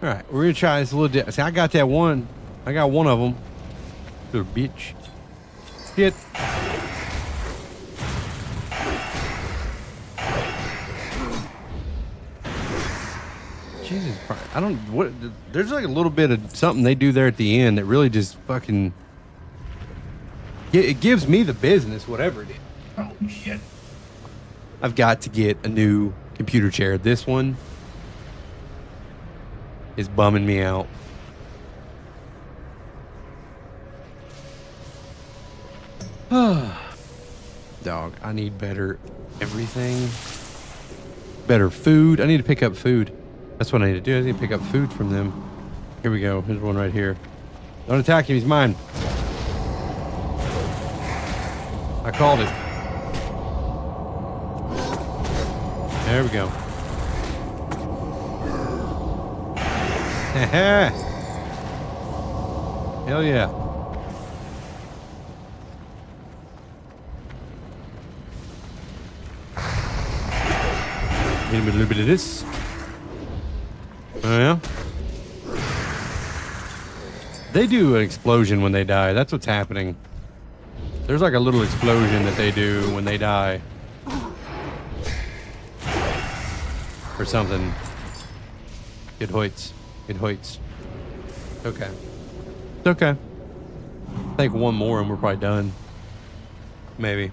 All right, we're gonna try this a little. See, I got that one. I got one of them. Little bitch. Shit. Jesus Christ! I don't. What? There's like a little bit of something they do there at the end that really just fucking. It gives me the business, whatever it is. Oh, shit. I've got to get a new computer chair. This one is bumming me out. Dog, I need better everything. Better food. I need to pick up food. That's what I need to do. I need to pick up food from them. Here we go. Here's one right here. Don't attack him. He's mine. I called it. There we go. Hell yeah. Need a little bit of this. Oh yeah. They do an explosion when they die. That's what's happening. There's like a little explosion that they do when they die. Or something. It hoits. It hoits. Okay. It's okay. Take one more and we're probably done. Maybe.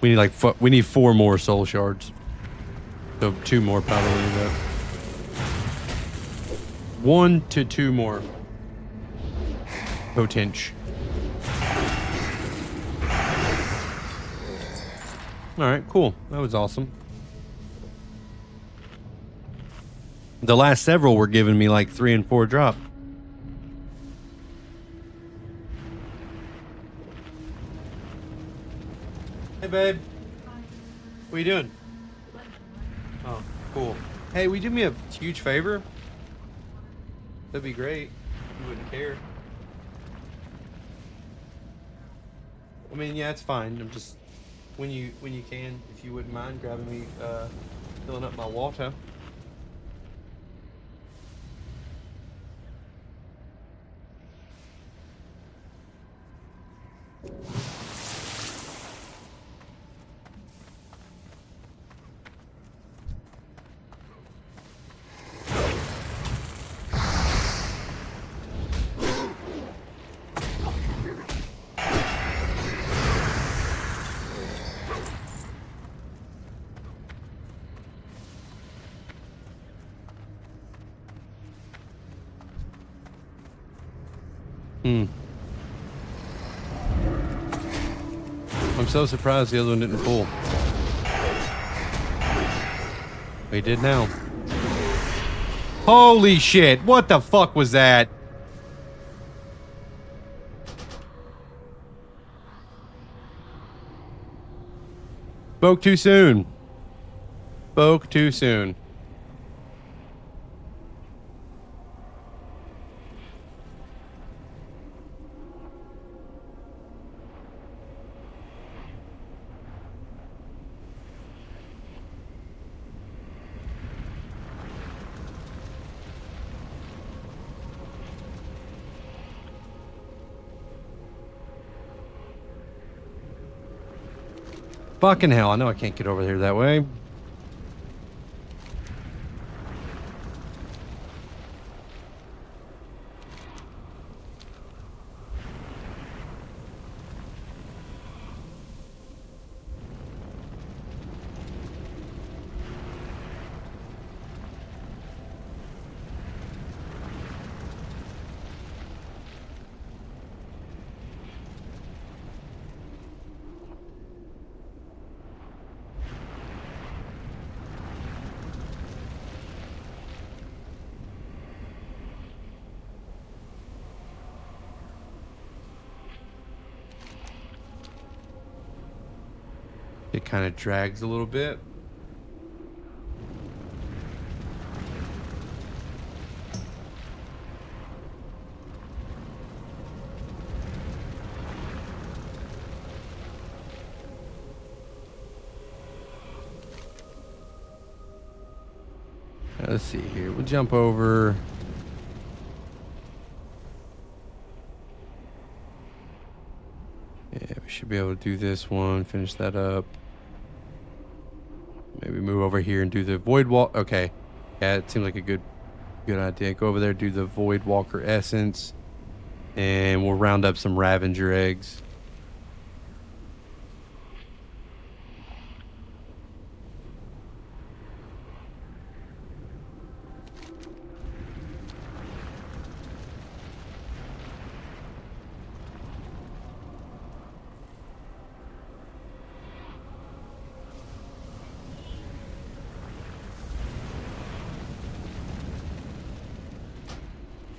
We need like we need 4 more soul shards. So 2 more probably. But 1 to 2 more. Potential. All right, cool. That was awesome. The last several were giving me like 3 and 4 drop. Hey, babe. What are you doing? Oh, cool. Hey, will you do me a huge favor? That'd be great. You wouldn't care. I mean, yeah, it's fine. I'm just when you can, if you wouldn't mind grabbing me, filling up my water. I'm so surprised the other one didn't pull. We did now. Holy shit, what the fuck was that? Spoke too soon. Spoke too soon. Fucking hell, I know I can't get over here that way. It kind of drags a little bit. Let's see here. We'll jump over. Yeah, we should be able to do this one. Finish that up. Maybe move over here and do the Void Walk. Okay. Yeah, it seems like a good idea. Go over there, do the Void Walker Essence. And we'll round up some Ravager eggs.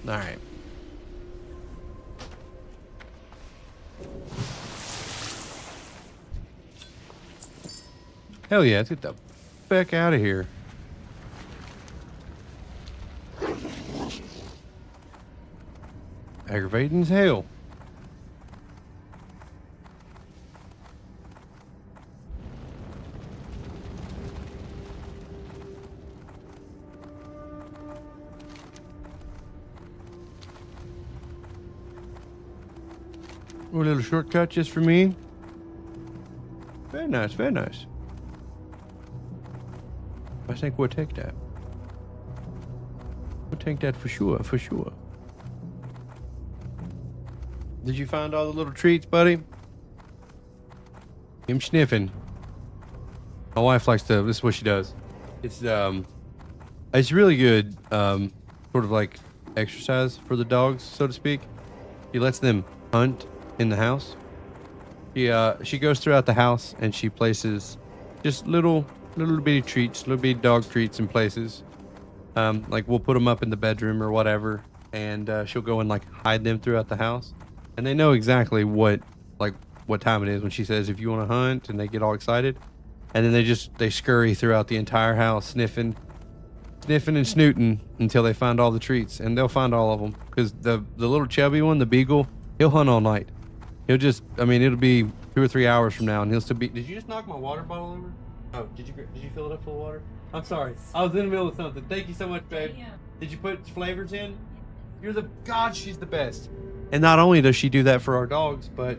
All right. Hell yeah, let's get the fuck out of here. Aggravating as hell. A little shortcut just for me. Very nice, very nice. I think we'll take that. We'll take that for sure, for sure. Did you find all the little treats, buddy? Him sniffing. My wife likes to, this is what she does. It's really good, sort of like exercise for the dogs, so to speak. He lets them hunt in the house. She goes throughout the house and she places just little bitty treats, little bitty dog treats in places. Like we'll put them up in the bedroom or whatever, and she'll go and like hide them throughout the house. And they know exactly what time it is when she says, if you want to hunt, and they get all excited. And then they scurry throughout the entire house, sniffing and snooting until they find all the treats. And they'll find all of them, because the little chubby one, the beagle, he'll hunt all night. He'll just, it'll be 2 or 3 hours from now, and he'll still be. Did you just knock my water bottle over? Oh, did you fill it up full of water? I'm sorry. I was in the middle of something. Thank you so much, babe. Did you put flavors in? You're the God. She's the best. And not only does she do that for our dogs, but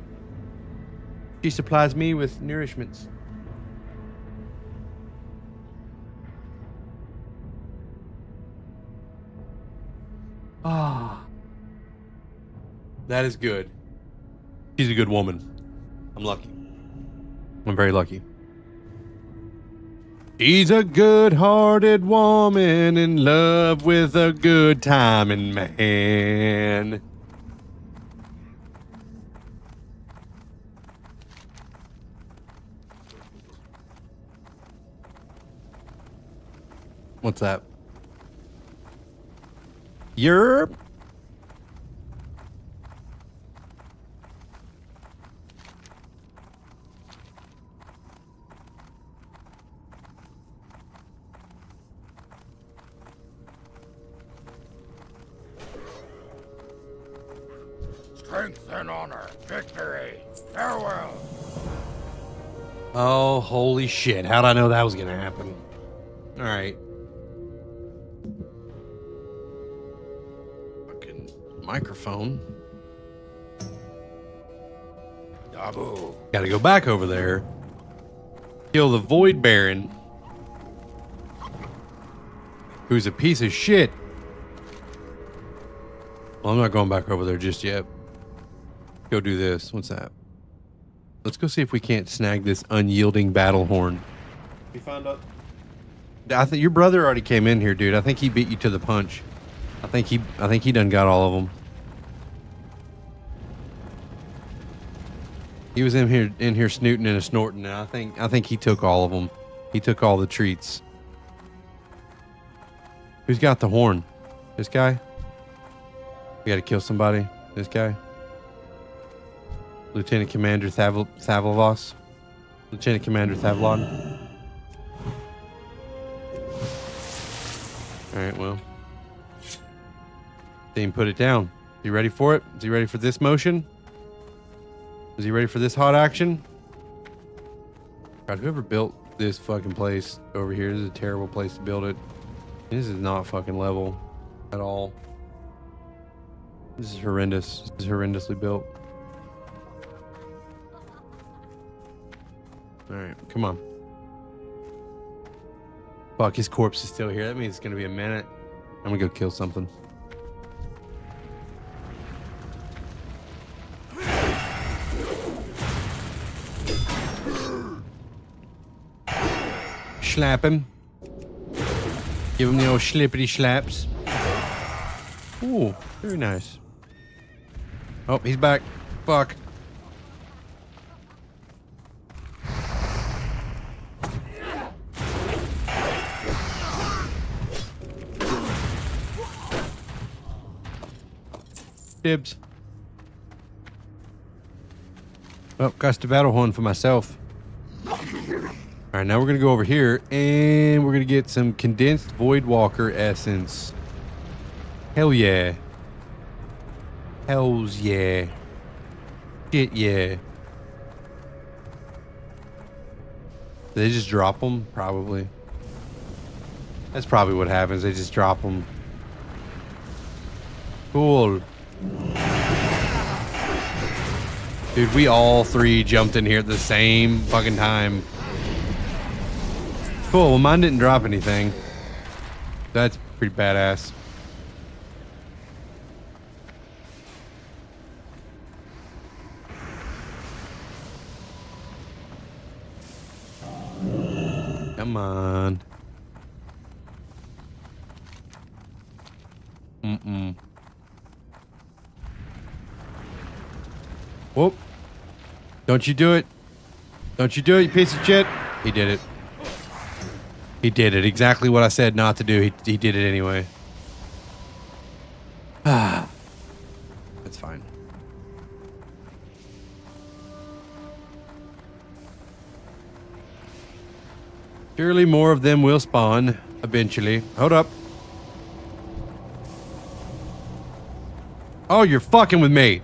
she supplies me with nourishments. Ah, that is good. She's a good woman. I'm lucky. I'm very lucky. She's a good-hearted woman in love with a good-timing man. What's that? Yerp. Strength and honor, victory, farewell. Oh, holy shit. How'd I know that was going to happen? All right. Fucking microphone. Dabu. Got to go back over there. Kill the Void Baron, who's a piece of shit. Well, I'm not going back over there just yet. Go do this. What's that? Let's go see if we can't snag this unyielding battle horn. We found out. I think your brother already came in here, dude. I think he beat you to the punch. I think he done got all of them. He was in here snooting and snorting, and I think he took all of them. He took all the treats. Who's got the horn? This guy? We gotta kill somebody. This guy? Lieutenant Commander Thavlovos? Lieutenant Commander Thavlon? Alright, well. Team, put it down. Is he ready for it? Is he ready for this motion? Is he ready for this hot action? God, whoever built this fucking place over here, this is a terrible place to build it. This is not fucking level at all. This is horrendous. This is horrendously built. Alright, come on. Fuck, his corpse is still here. That means it's gonna be a minute. I'm gonna go kill something. Slap him. Give him the old slippity slaps. Ooh, very nice. Oh, he's back. Fuck. Dibs. Well, cost a battle horn for myself. All right, now we're gonna go over here and we're gonna get some condensed Void Walker essence. Hell yeah. Hells yeah. Shit yeah. Did they just drop them? Probably. That's probably what happens. They just drop them. Cool. Dude, we all three jumped in here at the same fucking time. Cool, well mine didn't drop anything. That's pretty badass. Come on. Whoop. Don't you do it. Don't you do it, you piece of shit. He did it. He did it. Exactly what I said not to do. He did it anyway. Ah. That's fine. Surely more of them will spawn eventually. Hold up. Oh, you're fucking with me.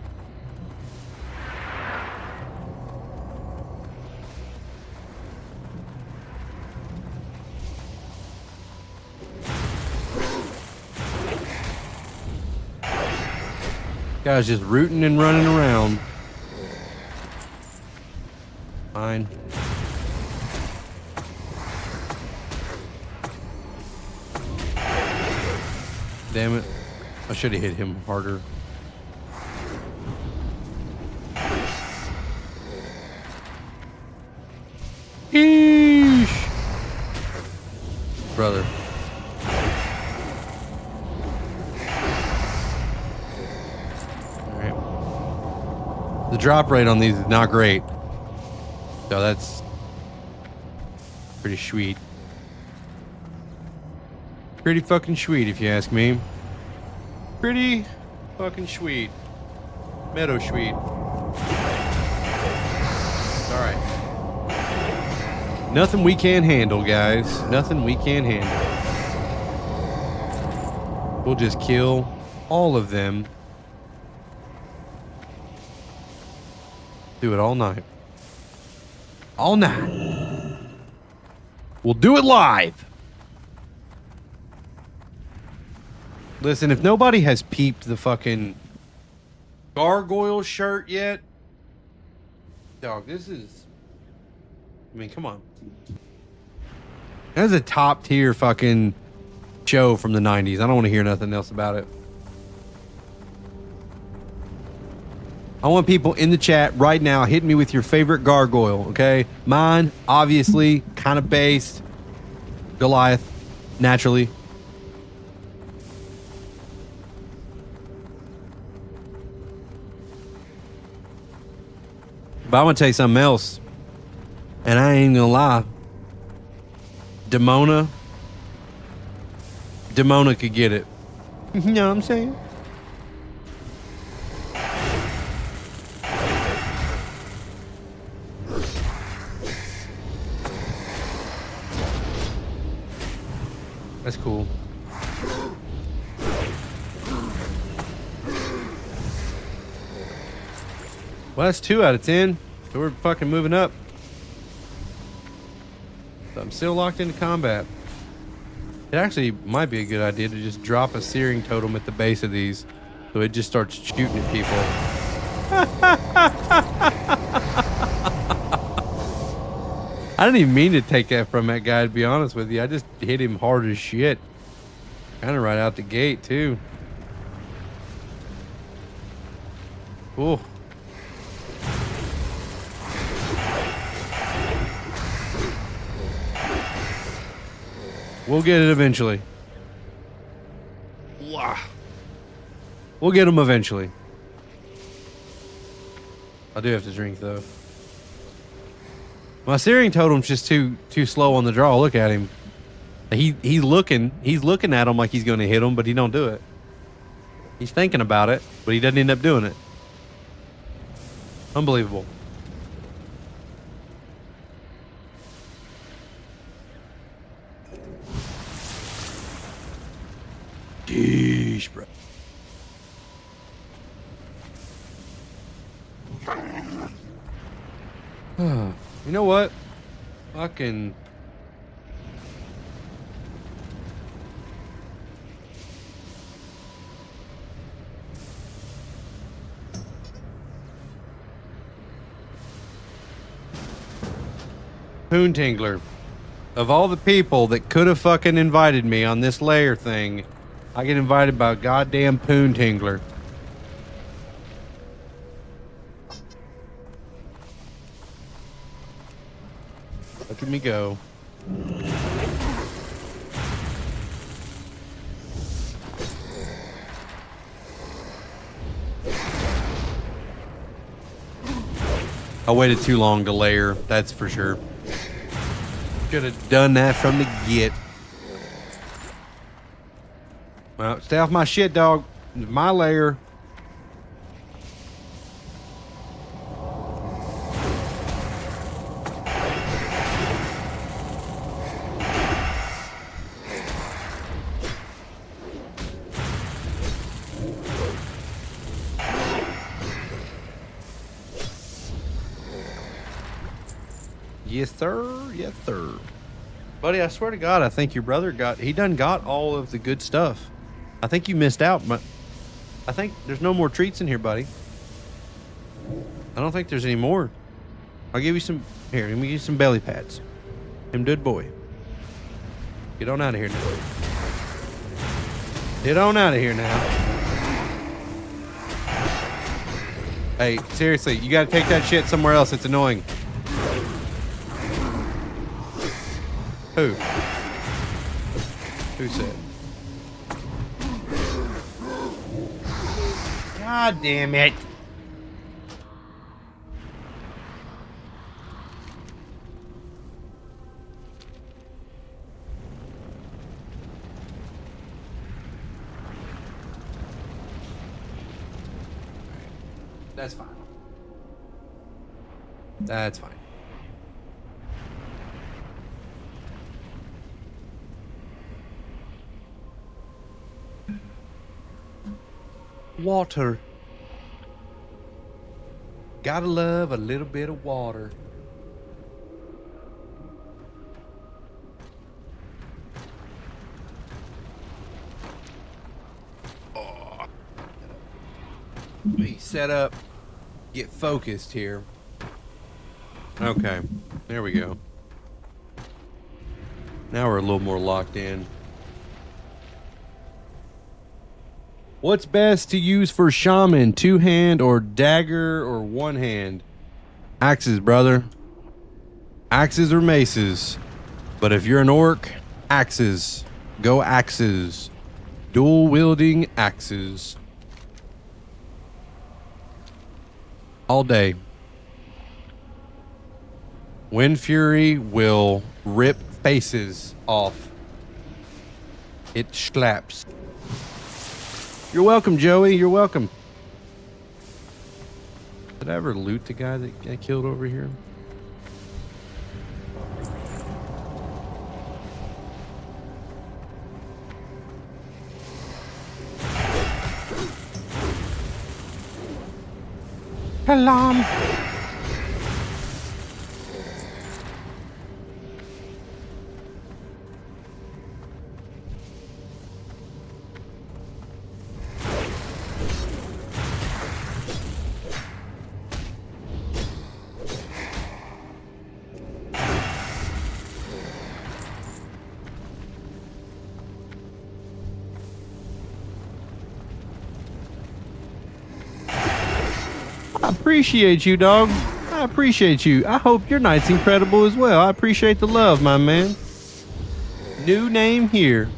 Guy's just rooting and running around. Fine. Damn it. I should have hit him harder. Eesh. Brother. Alright. The drop rate on these is not great. So that's pretty sweet. Pretty fucking sweet, if you ask me. Pretty fucking sweet. Meadow sweet. Alright. Nothing we can't handle, guys. Nothing we can't handle. We'll just kill all of them. Do it all night. All night. We'll do it live. Listen, if nobody has peeped the fucking gargoyle shirt yet, dog, this is I mean, come on. That's a top tier fucking show from the 90s. I don't want to hear nothing else about it. I want people in the chat right now hitting me with your favorite gargoyle, okay? Mine, obviously, kind of based. Goliath, naturally. But I'm going to tell you something else. And I ain't going to lie. Demona could get it. You know what I'm saying? That's cool. Well, that's 2 out of 10. So we're fucking moving up. So I'm still locked into combat. It actually might be a good idea to just drop a searing totem at the base of these, so it just starts shooting at people. I didn't even mean to take that from that guy, to be honest with you. I just hit him hard as shit. Kind of right out the gate, too. Cool. We'll get it eventually. We'll get them eventually. I do have to drink, though. My searing totem's just too slow on the draw. Look at him. He's looking at him like he's going to hit him, but he don't do it. He's thinking about it, but he doesn't end up doing it. Unbelievable. Jeez, bro. You know what? Fucking. Poon Tingler. Of all the people that could have fucking invited me on this lair thing, I get invited by a goddamn Poon Tingler. Look at me go. I waited too long to lair, that's for sure. Should have done that from the get. Well, stay off my shit, dog. It's my lair. Yes, sir. Yes, sir. Buddy, I swear to God, I think your brother he done got all of the good stuff. I think you missed out, but I think there's no more treats in here, buddy. I don't think there's any more. I'll give you some, here, let me give you some belly pads. Him good boy. Get on out of here now. Get on out of here now. Hey, seriously, you gotta take that shit somewhere else. It's annoying. Who? Who said? God damn it. That's fine. That's fine. Water. Gotta love a little bit of water. Oh. Let me set up, get focused here. Okay. There we go. Now we're a little more locked in. What's best to use for shaman? Two-hand or dagger or one-hand? Axes, brother. Axes or maces. But if you're an orc, axes. Go axes. Dual-wielding axes. All day. Wind Fury will rip faces off. It slaps. You're welcome, Joey. You're welcome. Did I ever loot the guy that I killed over here? Alarm. I appreciate you, dog. I appreciate you. I hope your night's incredible as well. I appreciate the love, my man. New name here.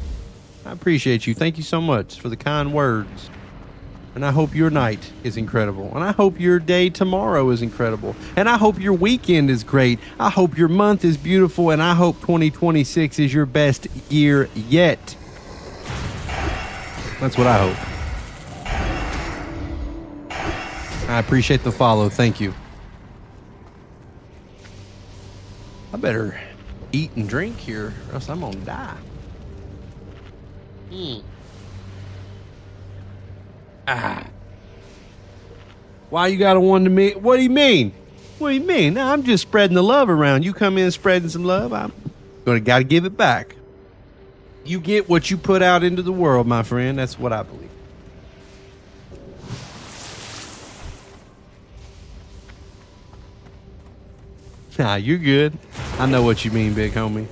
I appreciate you. Thank you so much for the kind words. And I hope your night is incredible. And I hope your day tomorrow is incredible. And I hope your weekend is great. I hope your month is beautiful. And I hope 2026 is your best year yet. That's what I hope. I appreciate the follow. Thank you. I better eat and drink here, or else I'm gonna die. Why you got a one to me? What do you mean? What do you mean? No, I'm just spreading the love around. You come in spreading some love, I'm gotta give it back. You get what you put out into the world, my friend. That's what I believe. Nah, you're good. I know what you mean, big homie.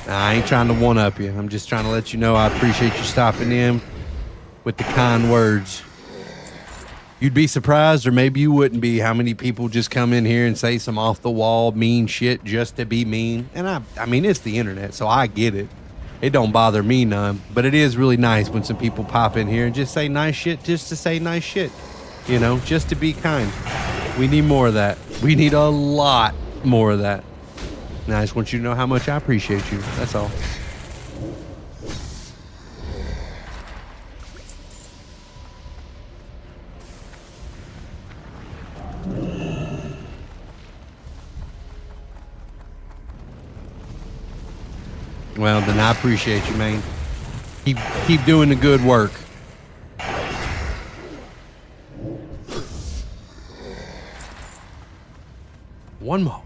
Nah, I ain't trying to one-up you. I'm just trying to let you know I appreciate you stopping in with the kind words. You'd be surprised, or maybe you wouldn't be, how many people just come in here and say some off-the-wall mean shit just to be mean. And I mean, it's the internet, so I get it. It don't bother me none. But it is really nice when some people pop in here and just say nice shit just to say nice shit. You know, just to be kind. We need more of that. We need a lot more of that. And I just want you to know how much I appreciate you. That's all. Well, then I appreciate you, man. Keep doing the good work. One more.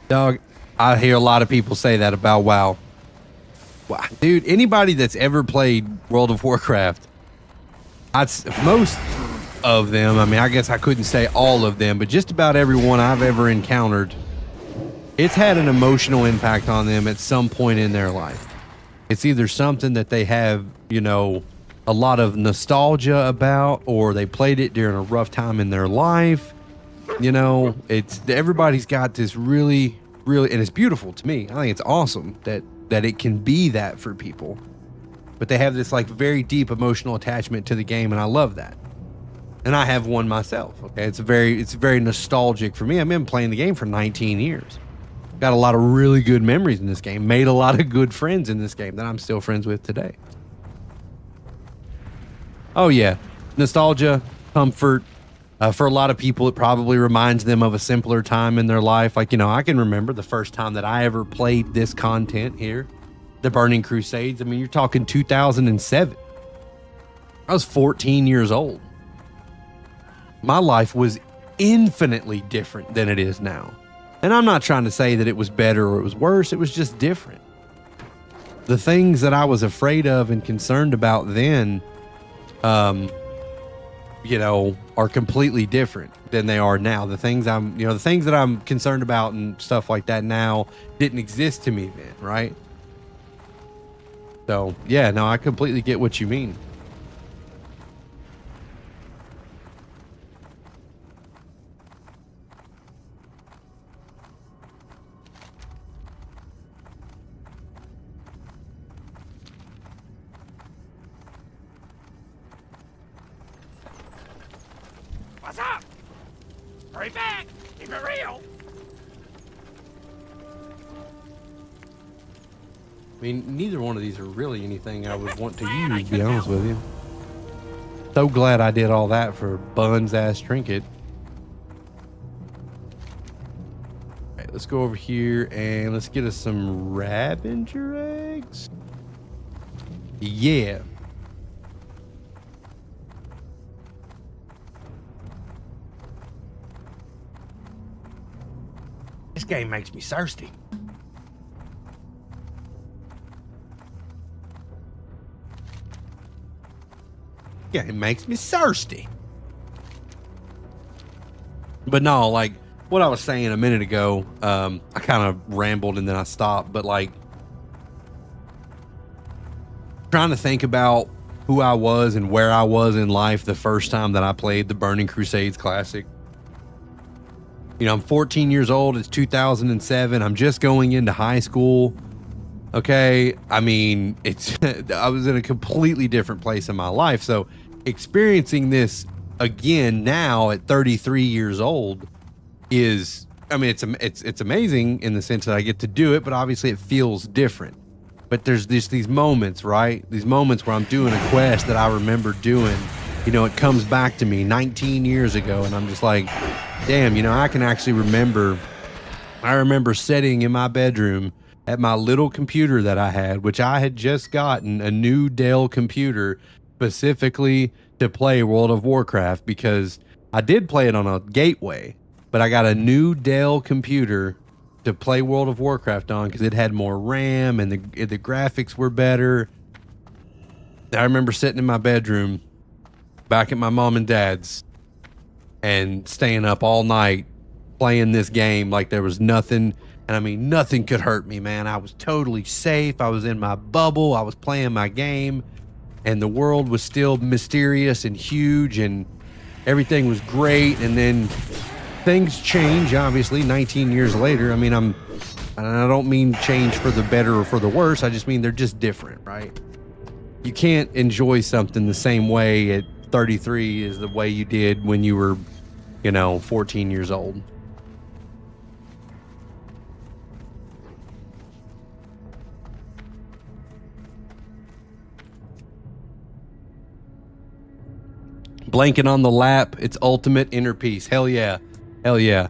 Dog, I hear a lot of people say that about WoW. Wow. Dude, anybody that's ever played World of Warcraft, most of them, I mean, I guess I couldn't say all of them, but just about everyone I've ever encountered, it's had an emotional impact on them at some point in their life. It's either something that they have, you know, a lot of nostalgia about, or they played it during a rough time in their life. You know, everybody's got this really, and it's beautiful to me. I think it's awesome that it can be that for people. But they have this like very deep emotional attachment to the game, and I love that. And I have one myself. Okay, it's very nostalgic for me. I've been playing the game for 19 years. Got a lot of really good memories in this game. Made a lot of good friends in this game that I'm still friends with today. Oh yeah, nostalgia, comfort. For a lot of people, it probably reminds them of a simpler time in their life. Like, you know, I can remember the first time that I ever played this content here, the Burning Crusades. I mean, you're talking 2007. I was 14 years old. My life was infinitely different than it is now. And I'm not trying to say that it was better or it was worse. It was just different. the things that I was afraid of and concerned about then, you know, are completely different than they are now. The things the things that I'm concerned about and stuff like that now didn't exist to me then, right? So yeah, no, I completely get what you mean. What's up? Hurry back! Keep it real! I mean, neither one of these are really anything I would want to use, to be honest with you. So glad I did all that for Bun's ass trinket. All right, let's go over here and let's get us some Ravenger eggs. Yeah. This game makes me thirsty. Yeah, it makes me thirsty. But no, like what I was saying a minute ago, I kind of rambled and then I stopped, but like trying to think about who I was and where I was in life the first time that I played the Burning Crusades Classic. You know, I'm 14 years old. It's 2007. I'm just going into high school. Okay. I mean, I was in a completely different place in my life. So experiencing this again now at 33 years old is, I mean, it's amazing in the sense that I get to do it, but obviously it feels different. But there's these moments, right? These moments where I'm doing a quest that I remember doing, you know, it comes back to me 19 years ago and I'm just like, damn, you know, I can actually remember. I remember sitting in my bedroom at my little computer that I had, which I had just gotten a new Dell computer specifically to play World of Warcraft, because I did play it on a gateway, but I got a new Dell computer to play World of Warcraft on because it had more RAM and the graphics were better. I remember sitting in my bedroom back at my mom and dad's and staying up all night playing this game like there was nothing. And I mean, nothing could hurt me, man. I was totally safe. I was in my bubble. I was playing my game and the world was still mysterious and huge and everything was great. And then things change, obviously, 19 years later. I mean, I don't mean change for the better or for the worse. I just mean they're just different, right? You can't enjoy something the same way at 33 as the way you did when you were, you know, 14 years old. Blanket on the lap, it's ultimate inner peace. Hell yeah. Hell yeah.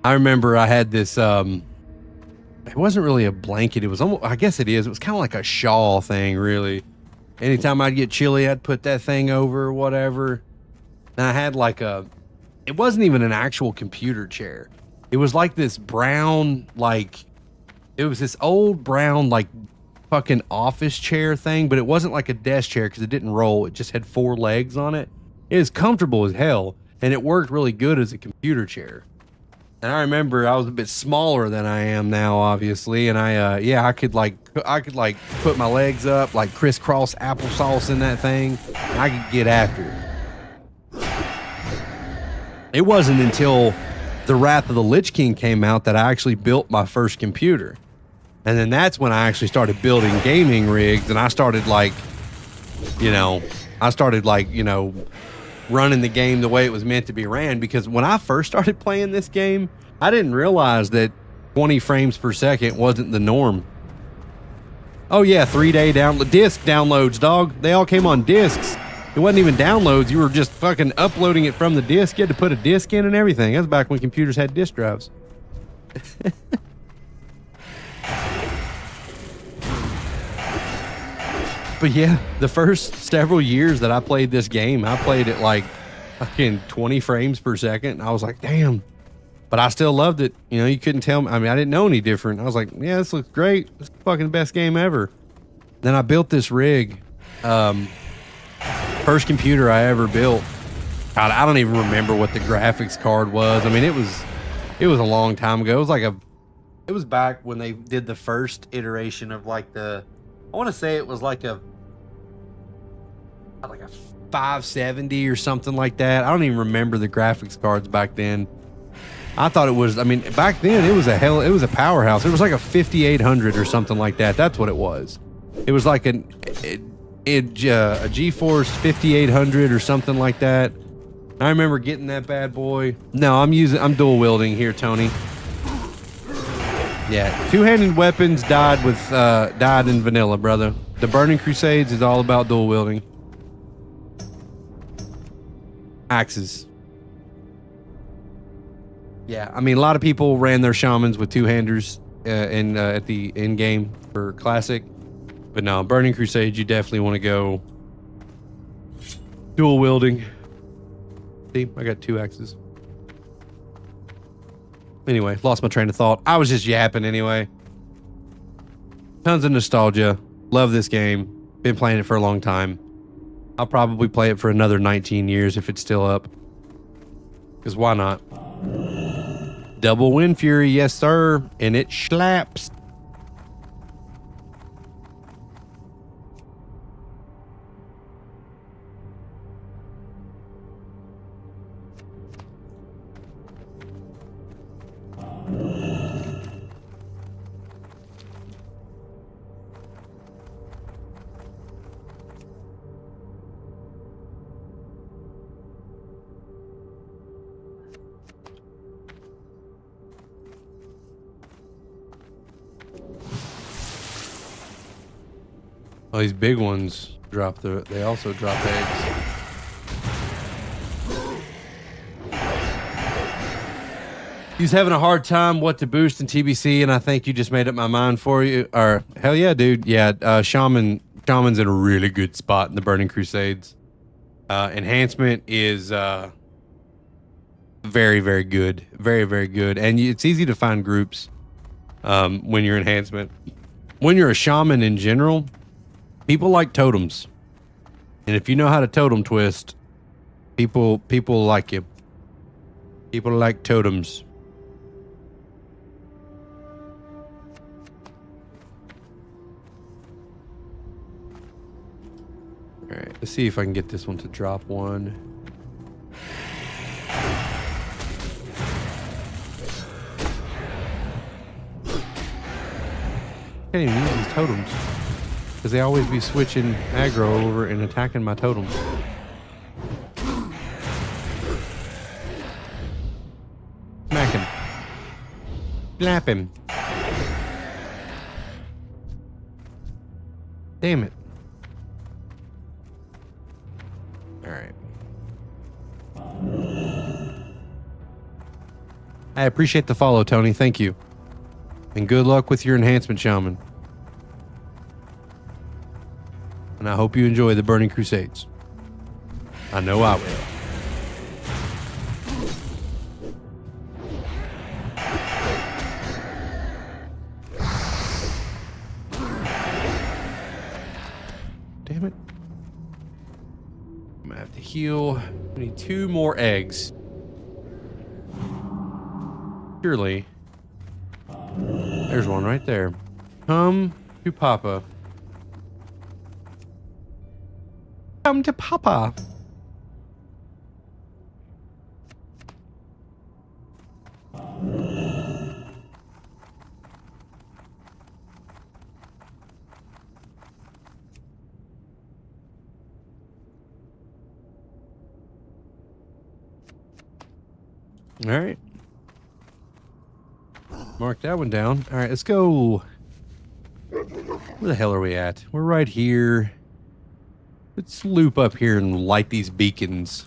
I remember I had this, it wasn't really a blanket. It was almost, I guess it is. It was kind of like a shawl thing, really. Anytime I'd get chilly, I'd put that thing over or whatever. And I had like it wasn't even an actual computer chair. It was like this brown, it was this old brown, fucking office chair thing, but it wasn't like a desk chair because it didn't roll. It just had 4 legs on it. It was comfortable as hell, and it worked really good as a computer chair. And I remember I was a bit smaller than I am now, obviously, and I could put my legs up, like crisscross applesauce in that thing, and I could get after it. It wasn't until the Wrath of the Lich King came out that I actually built my first computer. And then that's when I actually started building gaming rigs, and I started running the game the way it was meant to be ran. Because when I first started playing this game, I didn't realize that 20 frames per second wasn't the norm. Oh yeah, 3-day disc downloads, dog. They all came on discs. It wasn't even downloads. You were just fucking uploading it from the disc. You had to put a disc in and everything. That was back when computers had disc drives. But yeah, the first several years that I played this game, I played it like fucking 20 frames per second. And I was like, damn, But I still loved it. You know, you couldn't tell me. I mean, I didn't know any different. I was like, yeah, this looks great. It's fucking the best game ever. Then I built this rig. First computer I ever built. God, I don't even remember what the graphics card was. I mean, it was a long time ago. It was back when they did the first iteration of like I want to say it was like a 570 or something like that. I don't even remember the graphics cards back then. I thought it was, I mean, back then it was a powerhouse. It was like a 5800 or something like that. That's what it was. It was like a GeForce 5800 or something like that. I remember getting that bad boy. No, I'm dual wielding here, Tony. Yeah, two-handed weapons died in vanilla, brother. The Burning Crusades is all about dual wielding. Axes. Yeah, I mean, a lot of people ran their shamans with two-handers at the end game for Classic. But no, Burning Crusade, you definitely want to go dual wielding. See, I got 2 axes. Anyway, lost my train of thought. I was just yapping anyway. Tons of nostalgia. Love this game. Been playing it for a long time. I'll probably play it for another 19 years if it's still up. Because why not? Double Wind Fury, yes sir. And it slaps. Oh, these big ones they also drop eggs. He's having a hard time what to boost in TBC, and I think you just made up my mind for you. Or hell yeah, dude. Yeah, Shaman's in a really good spot in the Burning Crusades. Enhancement is very, very good. Very, very good. And it's easy to find groups when you're enhancement. When you're a shaman in general, people like totems. And if you know how to totem twist, people like you. People like totems. All right, let's see if I can get this one to drop one. Can't even use these totems because they always be switching aggro over and attacking my totems. Smack him. Slap him. Damn it. All right. I appreciate the follow, Tony. Thank you. And good luck with your enhancement, Shaman. And I hope you enjoy the Burning Crusades. I know I will. Damn it. I'm gonna have to heal. We need 2 more eggs. Surely. There's one right there. Come to Papa. Come to Papa. All right. Mark that one down. All right, let's go. Where the hell are we at? We're right here. Let's loop up here and light these beacons.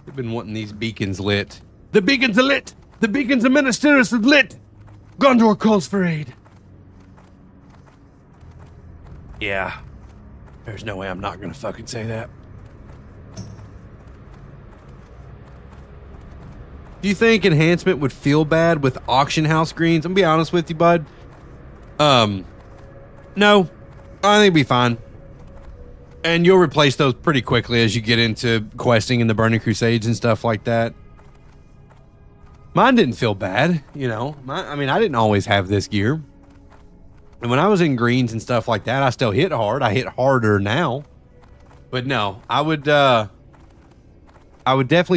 We've been wanting these beacons lit. The beacons are lit! The beacons of Ministers are lit! Gondor calls for aid. Yeah. There's no way I'm not gonna fucking say that. Do you think enhancement would feel bad with auction house greens? I'm gonna be honest with you, bud. No, I think it'd be fine. And you'll replace those pretty quickly as you get into questing in the Burning Crusades and stuff like that. Mine didn't feel bad, you know. I mean, I didn't always have this gear. And when I was in greens and stuff like that, I still hit hard. I hit harder now. But no, I would definitely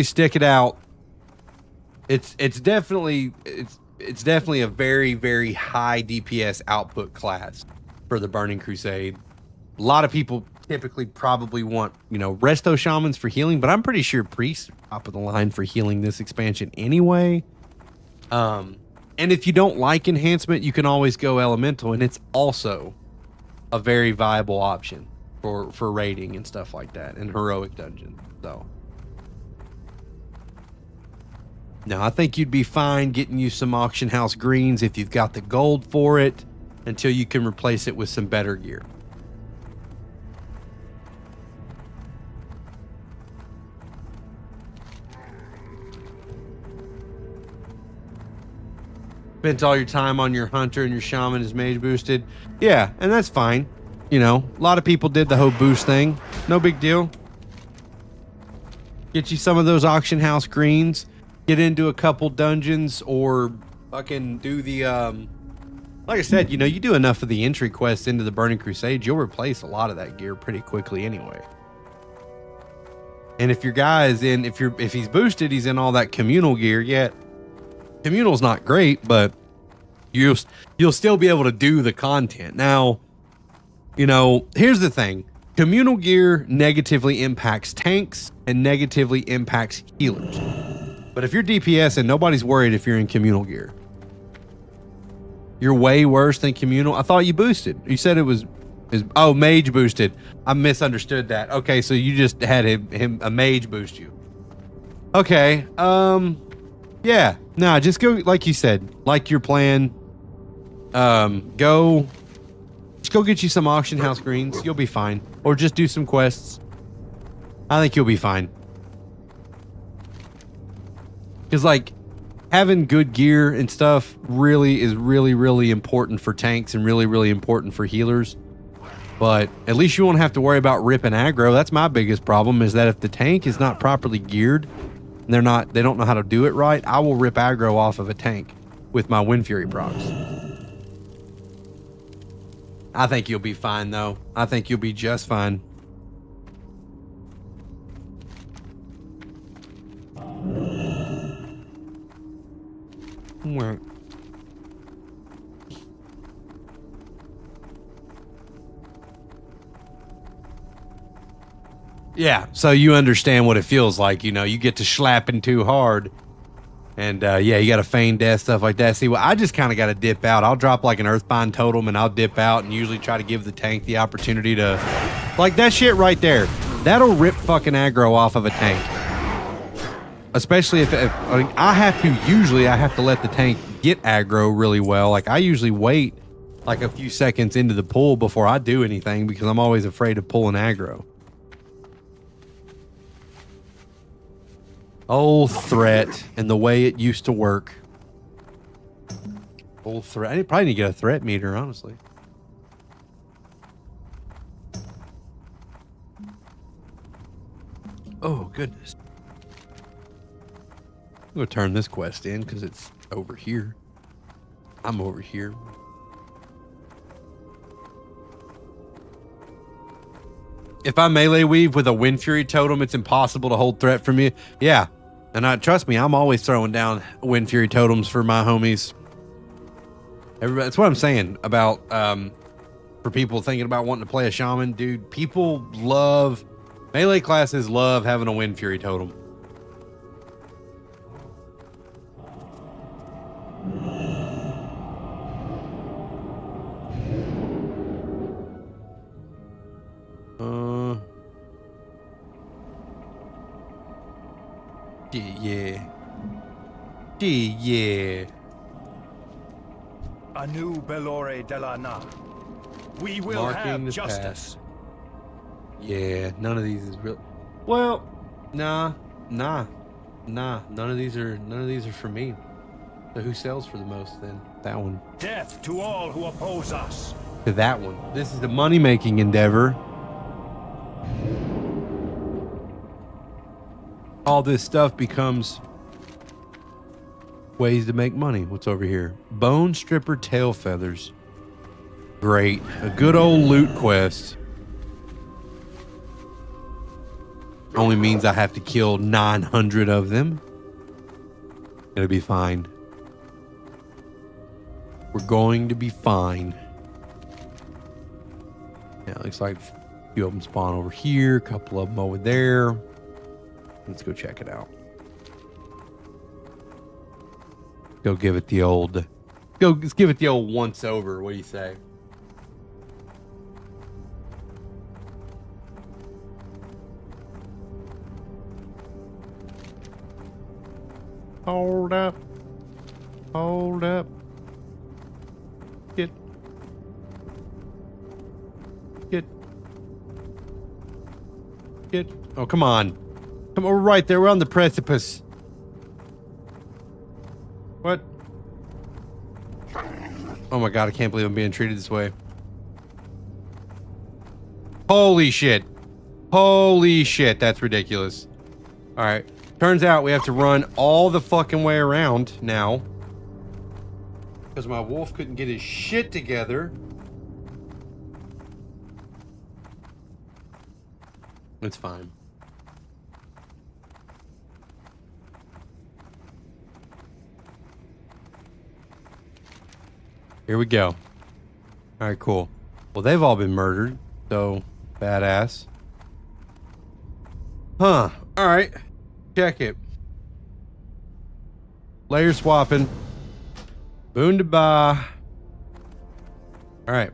stick it out. It's definitely a very, very high DPS output class for the Burning Crusade. A lot of people typically probably want, you know, resto shamans for healing, but I'm pretty sure priests are top of the line for healing this expansion anyway. And if you don't like enhancement, you can always go elemental, and it's also a very viable option for raiding and stuff like that in heroic dungeons. So no, I think you'd be fine getting you some auction house greens if you've got the gold for it, until you can replace it with some better gear. Spent all your time on your hunter and your shaman is mage boosted. Yeah, and that's fine. You know, a lot of people did the whole boost thing. No big deal. Get you some of those auction house greens. Get into a couple dungeons, or fucking do the like I said, you know, you do enough of the entry quests into the Burning Crusade, you'll replace a lot of that gear pretty quickly anyway. And if your guy is in, if he's boosted, he's in all that communal gear. Yet communal's not great, but you'll still be able to do the content. Now, you know, here's the thing. Communal gear negatively impacts tanks and negatively impacts healers. But if you're DPS and nobody's worried if you're in communal gear, you're way worse than communal. I thought you boosted. You said it was oh, mage boosted. I misunderstood that. Okay, so you just had him a mage boost you. Okay. Yeah. Nah, just go like you said, like your plan. Just go get you some auction house greens. You'll be fine. Or just do some quests. I think you'll be fine. Because, like, having good gear and stuff really is really important for tanks and really important for healers. But at least you won't have to worry about ripping aggro. That's my biggest problem, is that if the tank is not properly geared and they don't know how to do it right, I will rip aggro off of a tank with my Wind Fury procs. I think you'll be fine, though. I think you'll be just fine. Where? Yeah, so you understand what it feels like. You know, you get to slapping too hard. And, yeah, you got to feign death, stuff like that. See, well, I just kind of got to dip out. I'll drop, like, an Earthbind totem, and I'll dip out and usually try to give the tank the opportunity to... Like, that shit right there. That'll rip fucking aggro off of a tank. Especially if I mean, I have to let the tank get aggro really well. Like, I usually wait like a few seconds into the pull before I do anything, because I'm always afraid of pulling aggro. Old threat and the way it used to work. Old threat. I probably need to get a threat meter, honestly. Oh, goodness. I'm going to turn this quest in because it's over here. I'm over here. If I melee weave with a Wind Fury totem, it's impossible to hold threat from you. Yeah. And trust me, I'm always throwing down Wind Fury totems for my homies. Everybody, that's what I'm saying about, for people thinking about wanting to play a shaman. Dude, people love, melee classes love having a Wind Fury totem. Yeah. A new Belore de la Na. We will Marking have the justice. path. Yeah, none of these is real. Well, nah. Nah, none of these are for me. So who sells for the most then? That one. Death to all who oppose us. To that one. This is the money-making endeavor. All this stuff becomes ways to make money. What's over here? Bone stripper tail feathers. Great. A good old loot quest. Only means I have to kill 900 of them. It'll be fine. We're going to be fine. Yeah, looks like a few of them spawn over here, a couple of them over there. Let's go check it out. Go give it the old... let's give it the old once over. What do you say? Hold up. Hold up. Get. Oh, come on. Come on, right there. We're on the precipice. What? Oh my god, I can't believe I'm being treated this way. Holy shit. Holy shit, that's ridiculous. Alright. Turns out we have to run all the fucking way around now. Because my wolf couldn't get his shit together. It's fine. Here we go. Alright, cool. Well, they've all been murdered. So, badass. Huh. Alright. Check it. Layer swapping. Boon to buy. Alright.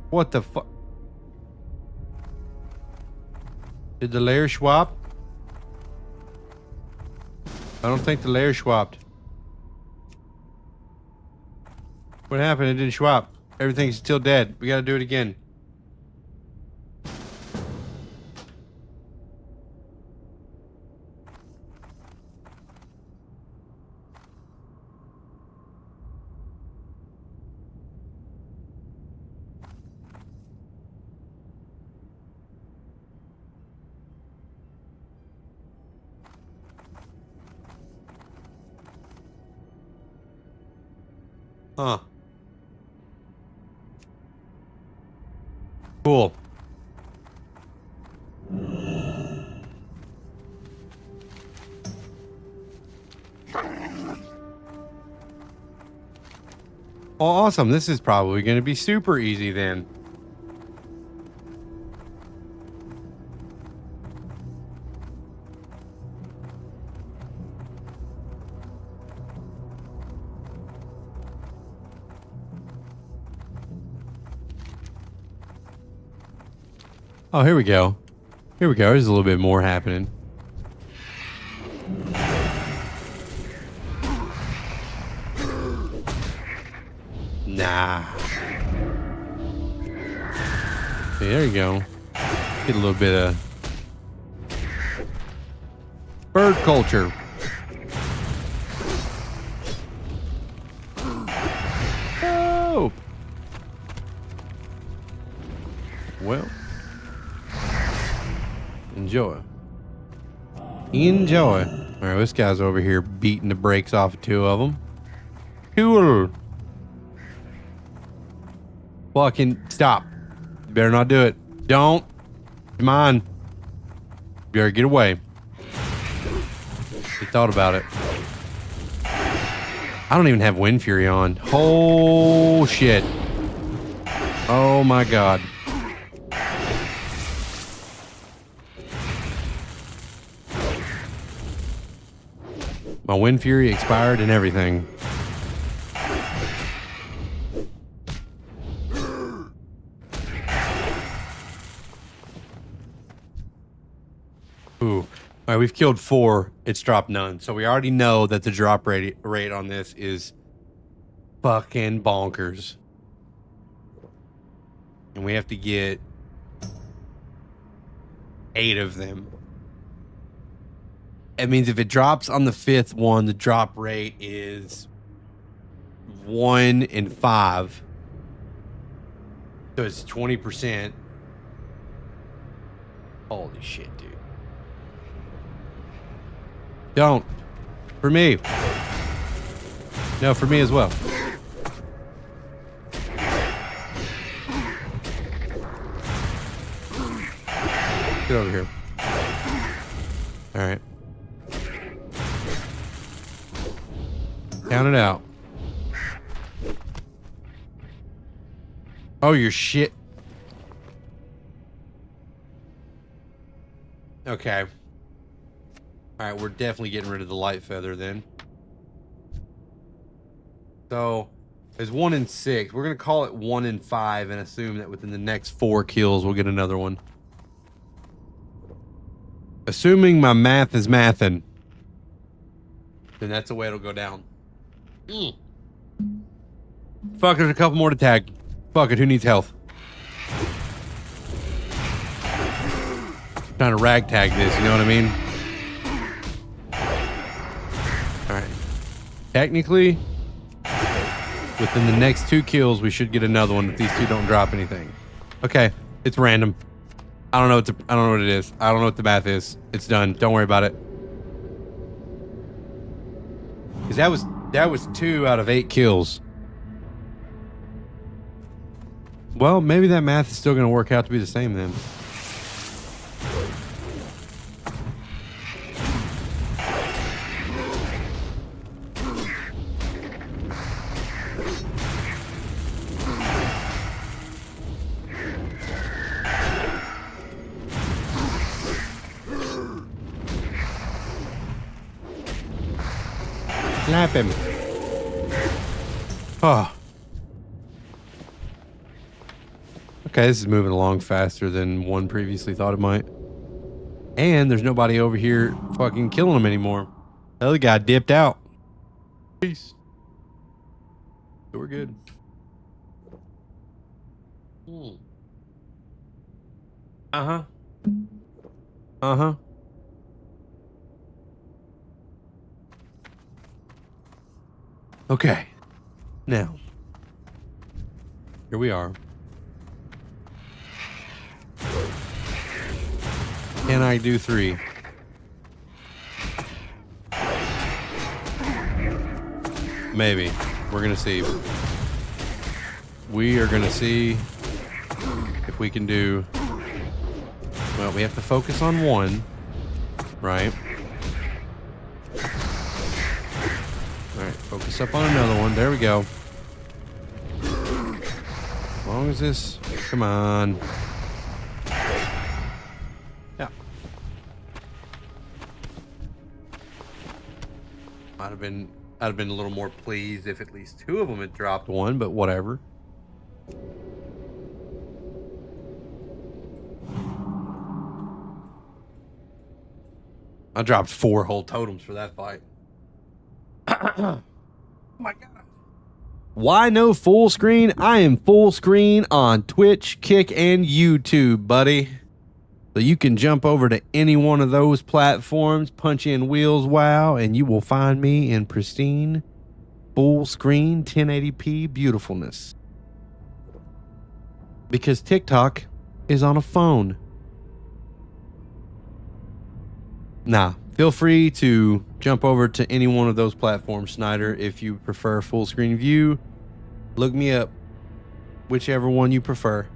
What the fuck? Did the layer swap? I don't think the layer swapped. What happened? It didn't swap. Everything's still dead. We gotta do it again. Huh. Cool. Oh, awesome. This is probably going to be super easy then. Oh, here we go. Here we go. There's a little bit more happening. Nah. Okay, there you go. Get a little bit of bird culture. Oh. Well. Enjoy. Enjoy. All right, this guy's over here beating the brakes off of two of them. Cool. Fucking stop. You better not do it. Don't. Come on. You better get away. He thought about it. I don't even have Wind Fury on. Oh, shit. Oh, my God. My Wind Fury expired and everything. Ooh. All right, we've killed 4. It's dropped none. So we already know that the drop rate on this is fucking bonkers. And we have to get 8 of them. It means if it drops on the 5th one, the drop rate is 1 in 5. So it's 20%. Holy shit, dude. Don't. For me. No, for me as well. Get over here. All right. Count it out. Oh, you're shit. Okay. All right, we're definitely getting rid of the light feather then. So, there's 1 in 6. We're going to call it 1 in 5 and assume that within the next 4 kills we'll get another one. Assuming my math is mathin', then that's the way it'll go down. Fuck, there's a couple more to tag. Fuck it, who needs health? Trying to ragtag this, you know what I mean? Alright. Technically, within the next 2 kills, we should get another one if these 2 don't drop anything. Okay, it's random. I don't know what it is. I don't know what the math is. It's done. Don't worry about it. Because that was 2 out of 8 kills. Well, maybe that math is still going to work out to be the same then. Slap him. Oh. Okay, this is moving along faster than one previously thought it might. And there's nobody over here fucking killing him anymore. The other guy dipped out. Peace. So we're good. Uh-huh. Uh-huh. Okay. Now. Here we are. Can I do 3? Maybe. We're gonna see. We are gonna see if we can do... Well, we have to focus on 1. Right? Alright, focus up on another one. There we go. As long as this... Come on. Yeah. I'd have been a little more pleased if at least 2 of them had dropped 1, but whatever. I dropped 4 whole totems for that fight. Oh my god. Why no full screen? I am full screen on Twitch, Kick, and YouTube, buddy. So you can jump over to any one of those platforms, punch in Wheels Wow, and you will find me in pristine, full screen, 1080p beautifulness. Because TikTok is on a phone. Nah, feel free to jump over to any one of those platforms, Snyder, if you prefer full screen view. Look me up, whichever one you prefer.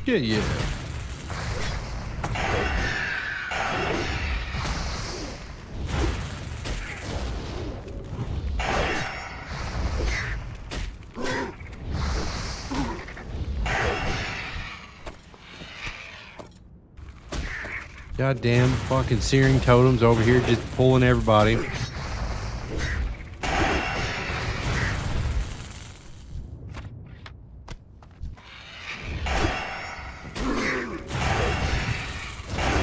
Yeah. Goddamn fucking searing totems over here just pulling everybody.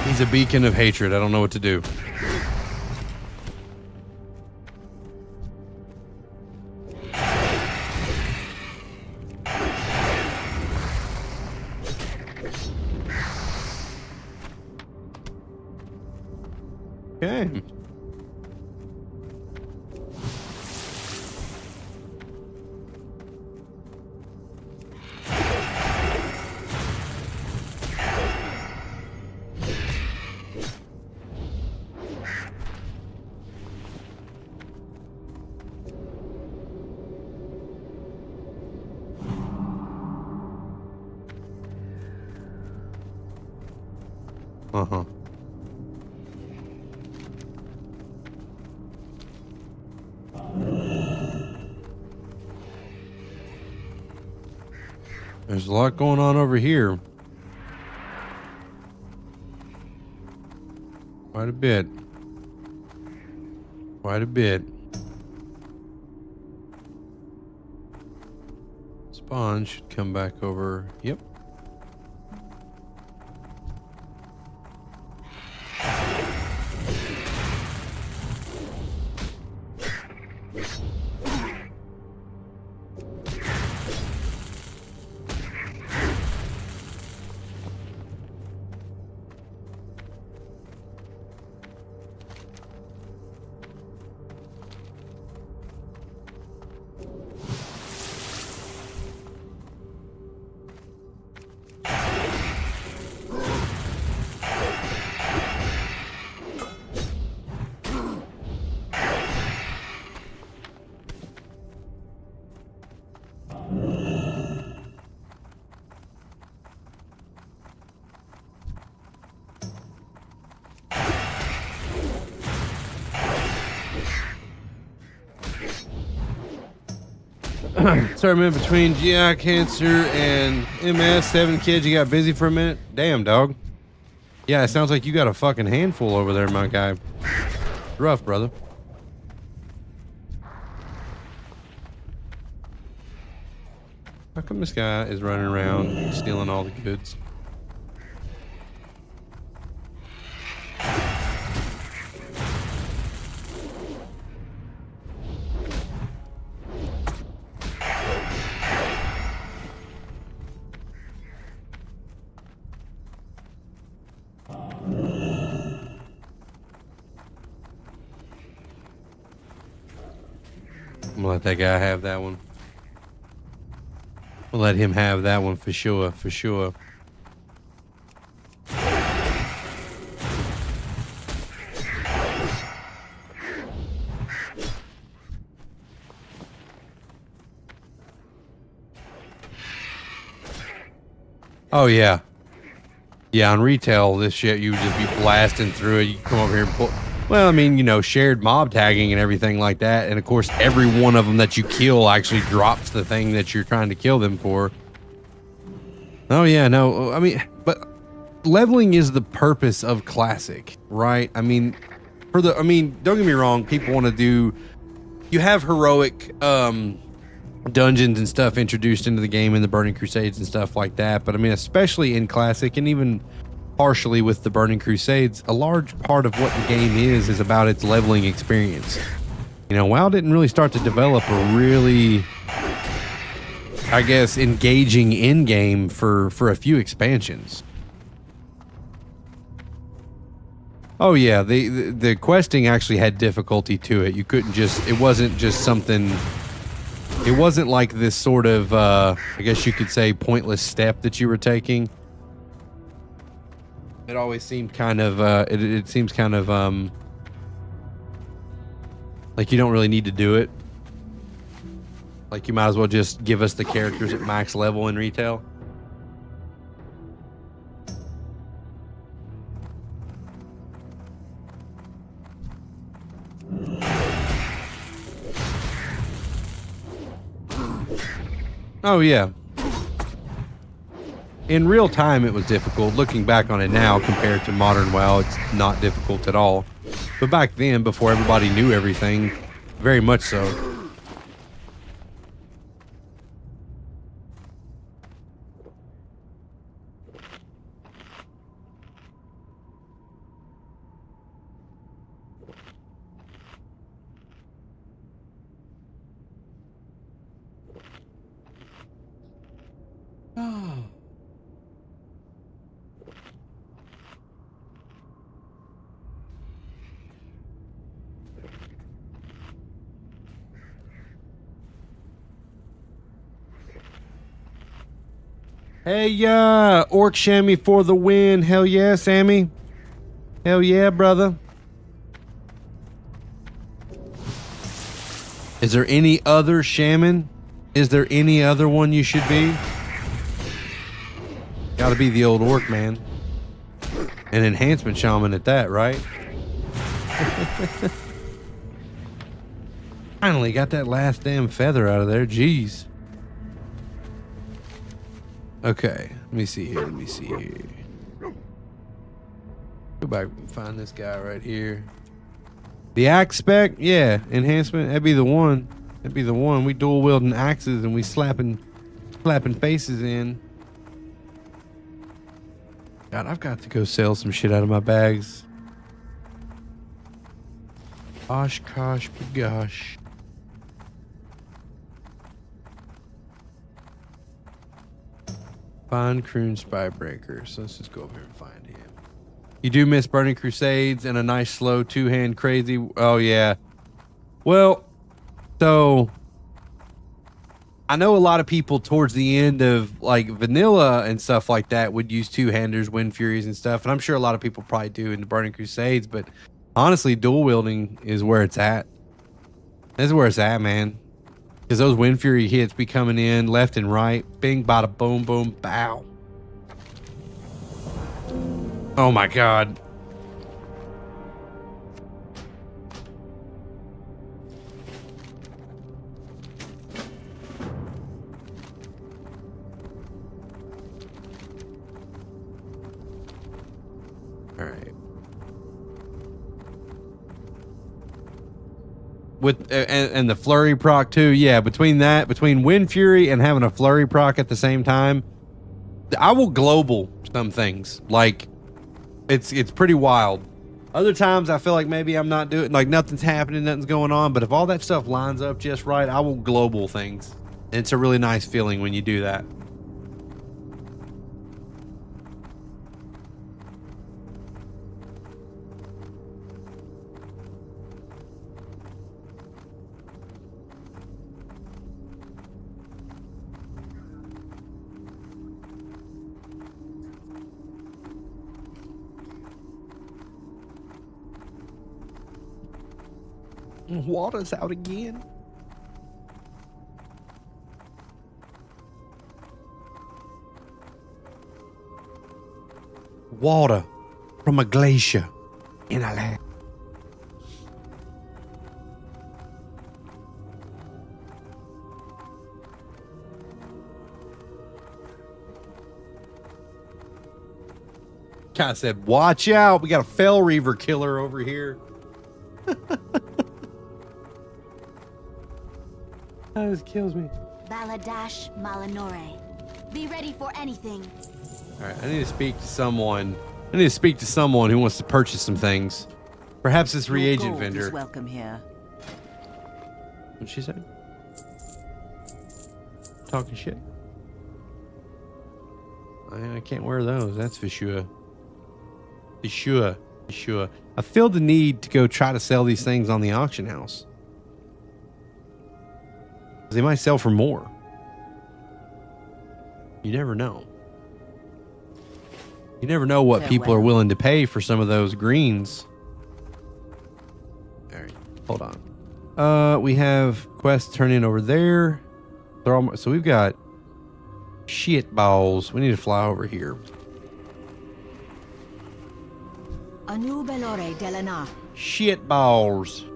He's a beacon of hatred. I don't know what to do. Okay. Uh-huh. There's a lot going on over here. Quite a bit. Quite a bit. Spawn should come back over. Yep. Sorry, man, between GI cancer and MS, 7 kids, you got busy for a minute? Damn, dog. Yeah, it sounds like you got a fucking handful over there, my guy. Rough, brother. How come this guy is running around stealing all the goods? I'm gonna let that guy have that one. We'll let him have that one for sure, for sure. Oh yeah. Yeah, on retail, this shit, you would just be blasting through it. You come over here and pull. Well, I mean, you know, shared mob tagging and everything like that. And of course, every one of them that you kill actually drops the thing that you're trying to kill them for. Oh yeah, no, I mean, but leveling is the purpose of Classic, right? I mean, don't get me wrong, people want to do, you have heroic dungeons and stuff introduced into the game in the Burning Crusades and stuff like that. But I mean, especially in Classic and even partially with the Burning Crusades, a large part of what the game is about its leveling experience. You know, WoW didn't really start to develop a really, I guess, engaging in game for a few expansions. Oh yeah, the questing actually had difficulty to it. You couldn't just, it wasn't just something, it wasn't like this sort of, I guess you could say, pointless step that you were taking. It always seemed kind of, it seems kind of, like you don't really need to do it. Like you might as well just give us the characters at max level in retail. Oh yeah. In real time, it was difficult. Looking back on it now, compared to modern WoW, it's not difficult at all. But back then, before everybody knew everything, very much so. Hey, Orc Shammy for the win. Hell yeah, Sammy. Hell yeah, brother. Is there any other shaman? Is there any other one you should be? Gotta be the old orc, man. An enhancement shaman at that, right? Finally got that last damn feather out of there. Jeez. Okay, let me see here. Go back and find this guy right here. The axe spec, yeah, enhancement. That'd be the one. We dual wielding axes and we slapping faces in. God, I've got to go sell some shit out of my bags. Osh kosh bagosh. Find Croon Spybreaker. So let's just go over here and find him. You do miss Burning Crusades and a nice slow two-hand crazy. Oh yeah. Well, so I know a lot of people towards the end of like vanilla and stuff like that would use two-handers, Wind Furies and stuff. And I'm sure a lot of people probably do in the Burning Crusades, but honestly, dual wielding is where it's at. This is where it's at, man. Because those Wind Fury hits be coming in left and right. Bing, bada, boom, boom, bow. Oh my God. All right. With and the flurry proc too, yeah. Between Wind Fury and having a flurry proc at the same time, I will global some things. Like it's pretty wild. Other times I feel like maybe I'm not doing, like nothing's happening, nothing's going on. But if all that stuff lines up just right, I will global things. And it's a really nice feeling when you do that. Water's out again. Water from a glacier in a land. Guy said, watch out. We got a Fel Reaver killer over here. Oh, this kills me. Baladash Malanore. Be ready for anything. All right, I need to speak to someone. Who wants to purchase some things. Perhaps this reagent vendor. Welcome here. What'd she say? Talking shit. I can't wear those. That's for sure. For sure. I feel the need to go try to sell these things on the auction house. They might sell for more. You never know. You never know what people are willing to pay for some of those greens. All right, hold on. We have quests turn in over there. So we've got shit balls. We need to fly over here. Anu Belore Delana. Shit balls.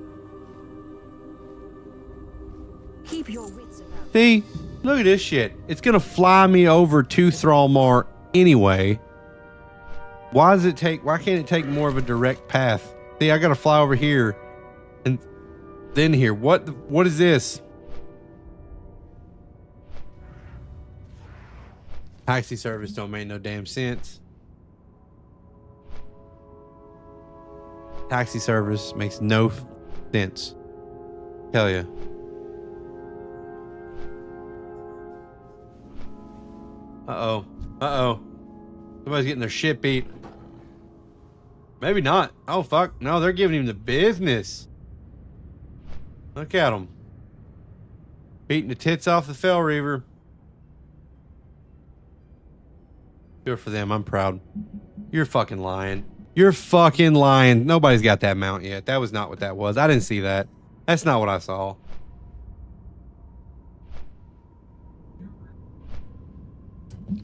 Keep your wits about. See, look at this shit. It's gonna fly me over to Thrallmark anyway. Why can't it take more of a direct path? See, I gotta fly over here and then here. What is this? Taxi service don't make no damn sense. Taxi service makes no sense. Hell yeah. Uh-oh. Uh-oh. Somebody's getting their shit beat. Maybe not. Oh, fuck. No, they're giving him the business. Look at him. Beating the tits off the Fel Reaver. Good for them. I'm proud. You're fucking lying. You're fucking lying. Nobody's got that mount yet. That was not what that was. I didn't see that. That's not what I saw.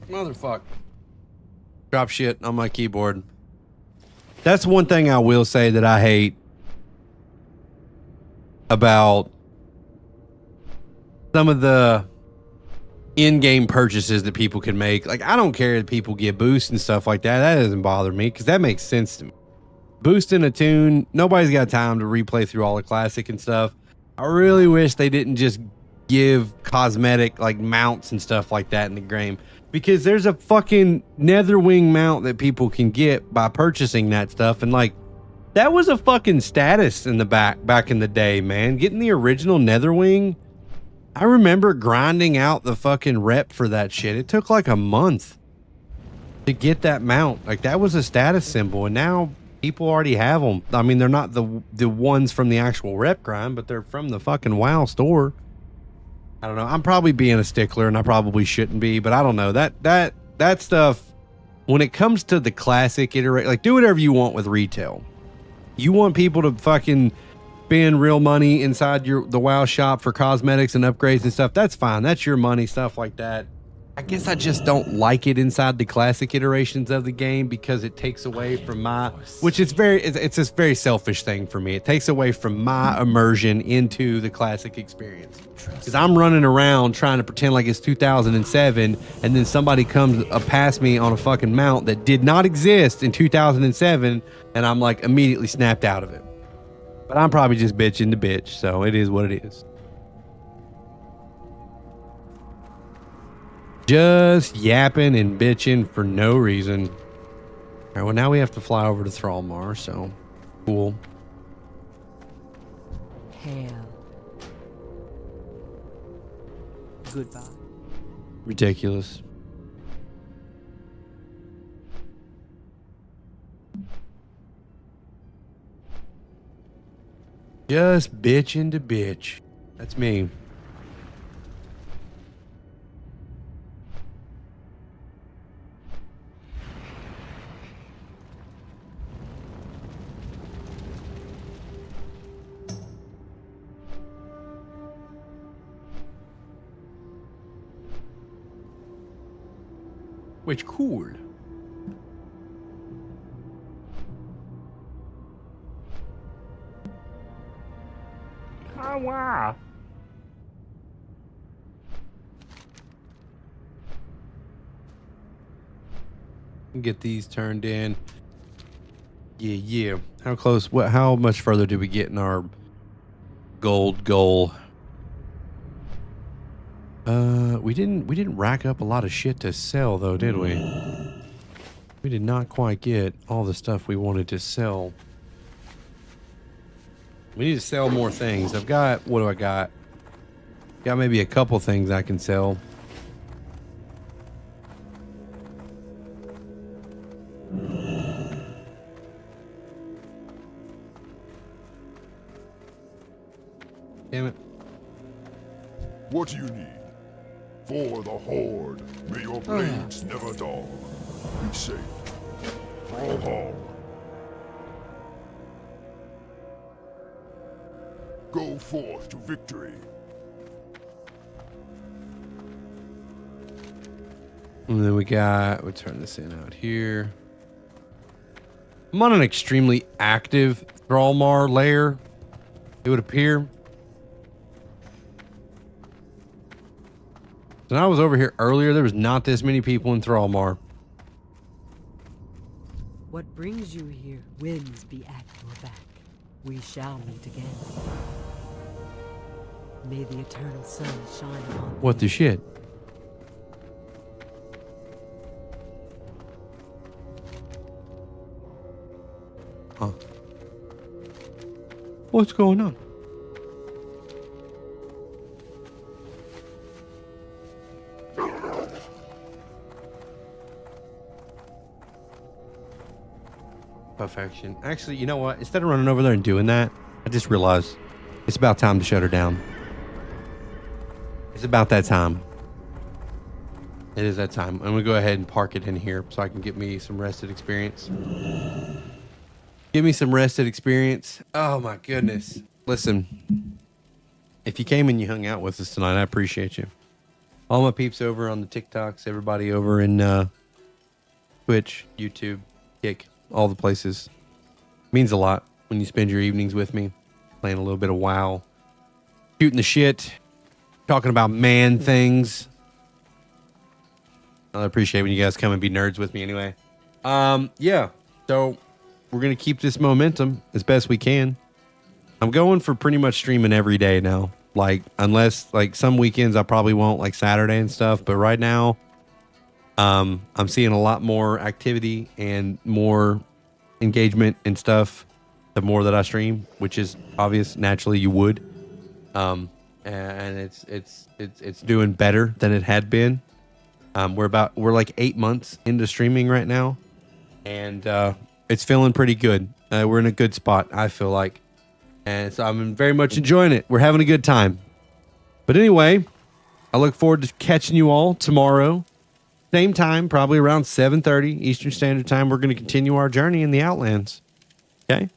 Motherfucker. Drop shit on my keyboard. That's one thing I will say that I hate about some of the in-game purchases that people can make. Like, I don't care that people get boosts and stuff like that. That doesn't bother me because that makes sense to me. Boosting a tune, nobody's got time to replay through all the classic and stuff. I really wish they didn't just give cosmetic like mounts and stuff like that in the game, because there's a fucking Netherwing mount that people can get by purchasing that stuff, and like that was a fucking status in the back in the day, man. Getting the original Netherwing, I remember grinding out the fucking rep for that shit. It took like a month to get that mount. Like, that was a status symbol, and now people already have them. I mean, they're not the ones from the actual rep grind, but they're from the fucking WoW store. I don't know. I'm probably being a stickler, and I probably shouldn't be, but I don't know. That stuff, when it comes to the classic iterate, like, do whatever you want with retail. You want people to fucking spend real money inside the WoW shop for cosmetics and upgrades and stuff. That's fine. That's your money, stuff like that. I guess I just don't like it inside the classic iterations of the game because it takes away from which is it's this very selfish thing for me. It takes away from my immersion into the classic experience. Because I'm running around trying to pretend like it's 2007, and then somebody comes past me on a fucking mount that did not exist in 2007, and I'm like immediately snapped out of it. But I'm probably just bitching to bitch, so it is what it is. Just yapping and bitching for no reason. All right, well, now we have to fly over to Thrallmar, so cool. Hail. Goodbye. Ridiculous. Just bitching to bitch. That's me. Which cool. Oh, wow. Get these turned in. Yeah. How close? How much further did we get in our gold goal? We didn't rack up a lot of shit to sell though, did we? We did not quite get all the stuff we wanted to sell. We need to sell more things. I've got, what do I got? Got maybe a couple things I can sell. Damn it. What do you need? For the Horde, may your blades never dull. Be safe. Thrallmar. Go forth to victory. And then we'll turn this in out here. I'm on an extremely active Thrallmar layer, it would appear. When I was over here earlier, there was not this many people in Thrallmar. What brings you here? Winds be at your back. We shall meet again. May the eternal sun shine upon What the shit? Huh. What's going on? Perfection. Actually, you know what? Instead of running over there and doing that, I just realized it's about time to shut her down. It's about that time. It is that time. I'm gonna go ahead and park it in here so I can get me some rested experience. Give me some rested experience. Oh my goodness. Listen, if you came and you hung out with us tonight, I appreciate you. All my peeps over on the TikToks, everybody over in Twitch, YouTube, Kick, all the places. Means a lot when you spend your evenings with me, playing a little bit of WoW, shooting the shit, talking about man things. I appreciate when you guys come and be nerds with me anyway. Yeah, so we're going to keep this momentum as best we can. I'm going for pretty much streaming every day now. Like, unless, like, some weekends I probably won't, like Saturday and stuff. But right now, I'm seeing a lot more activity and more engagement and stuff the more that I stream, which is obvious. Naturally, you would. And it's doing better than it had been. We're like 8 months into streaming right now, and it's feeling pretty good. We're in a good spot, I feel like, and so I'm very much enjoying it. We're having a good time. But anyway, I look forward to catching you all tomorrow, same time, probably around 7:30 Eastern Standard Time. We're going to continue our journey in the Outlands. Okay,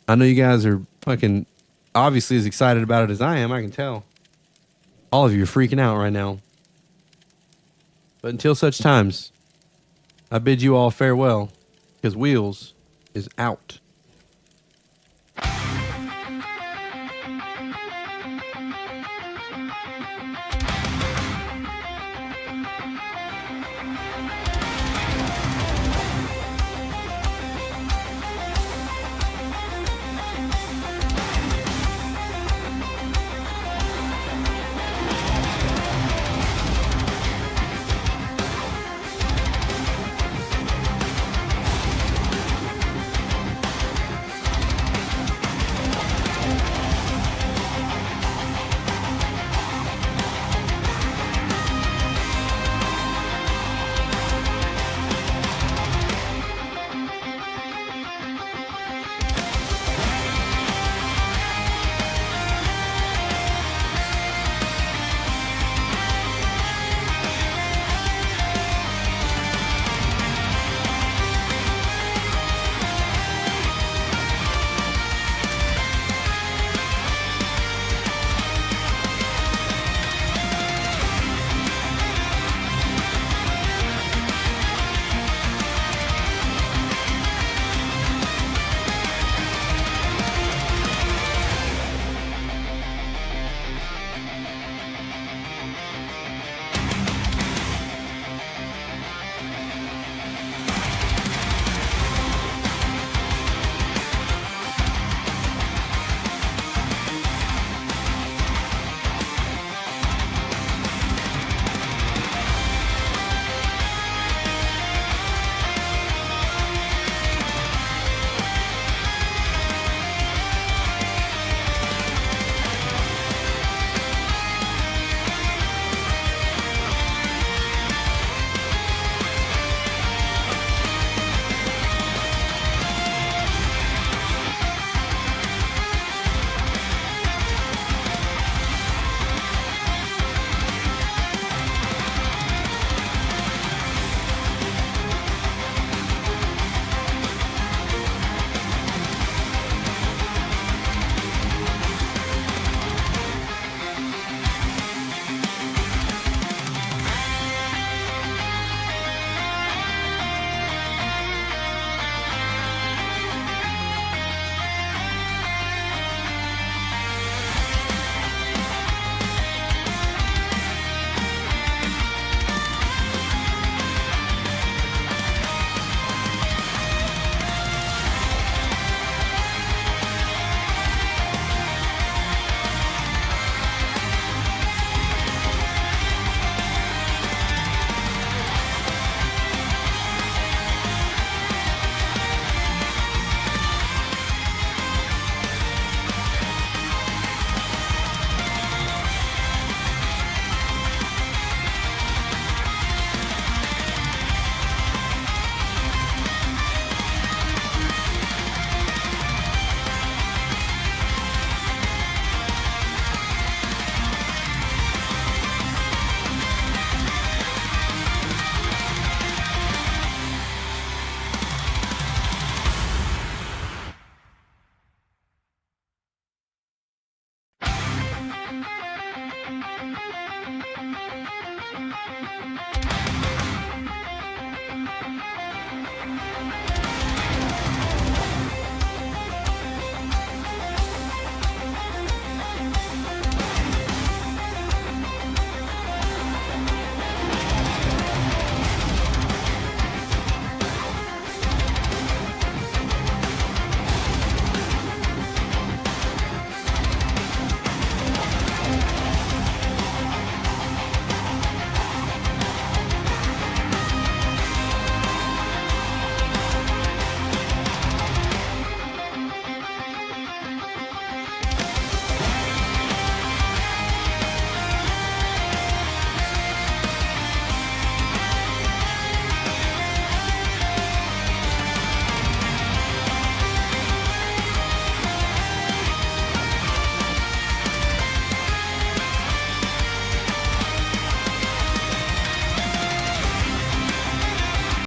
I know you guys are fucking obviously as excited about it as I am. I can tell. All of you are freaking out right now. But until such times, I bid you all farewell, because Wheels is out.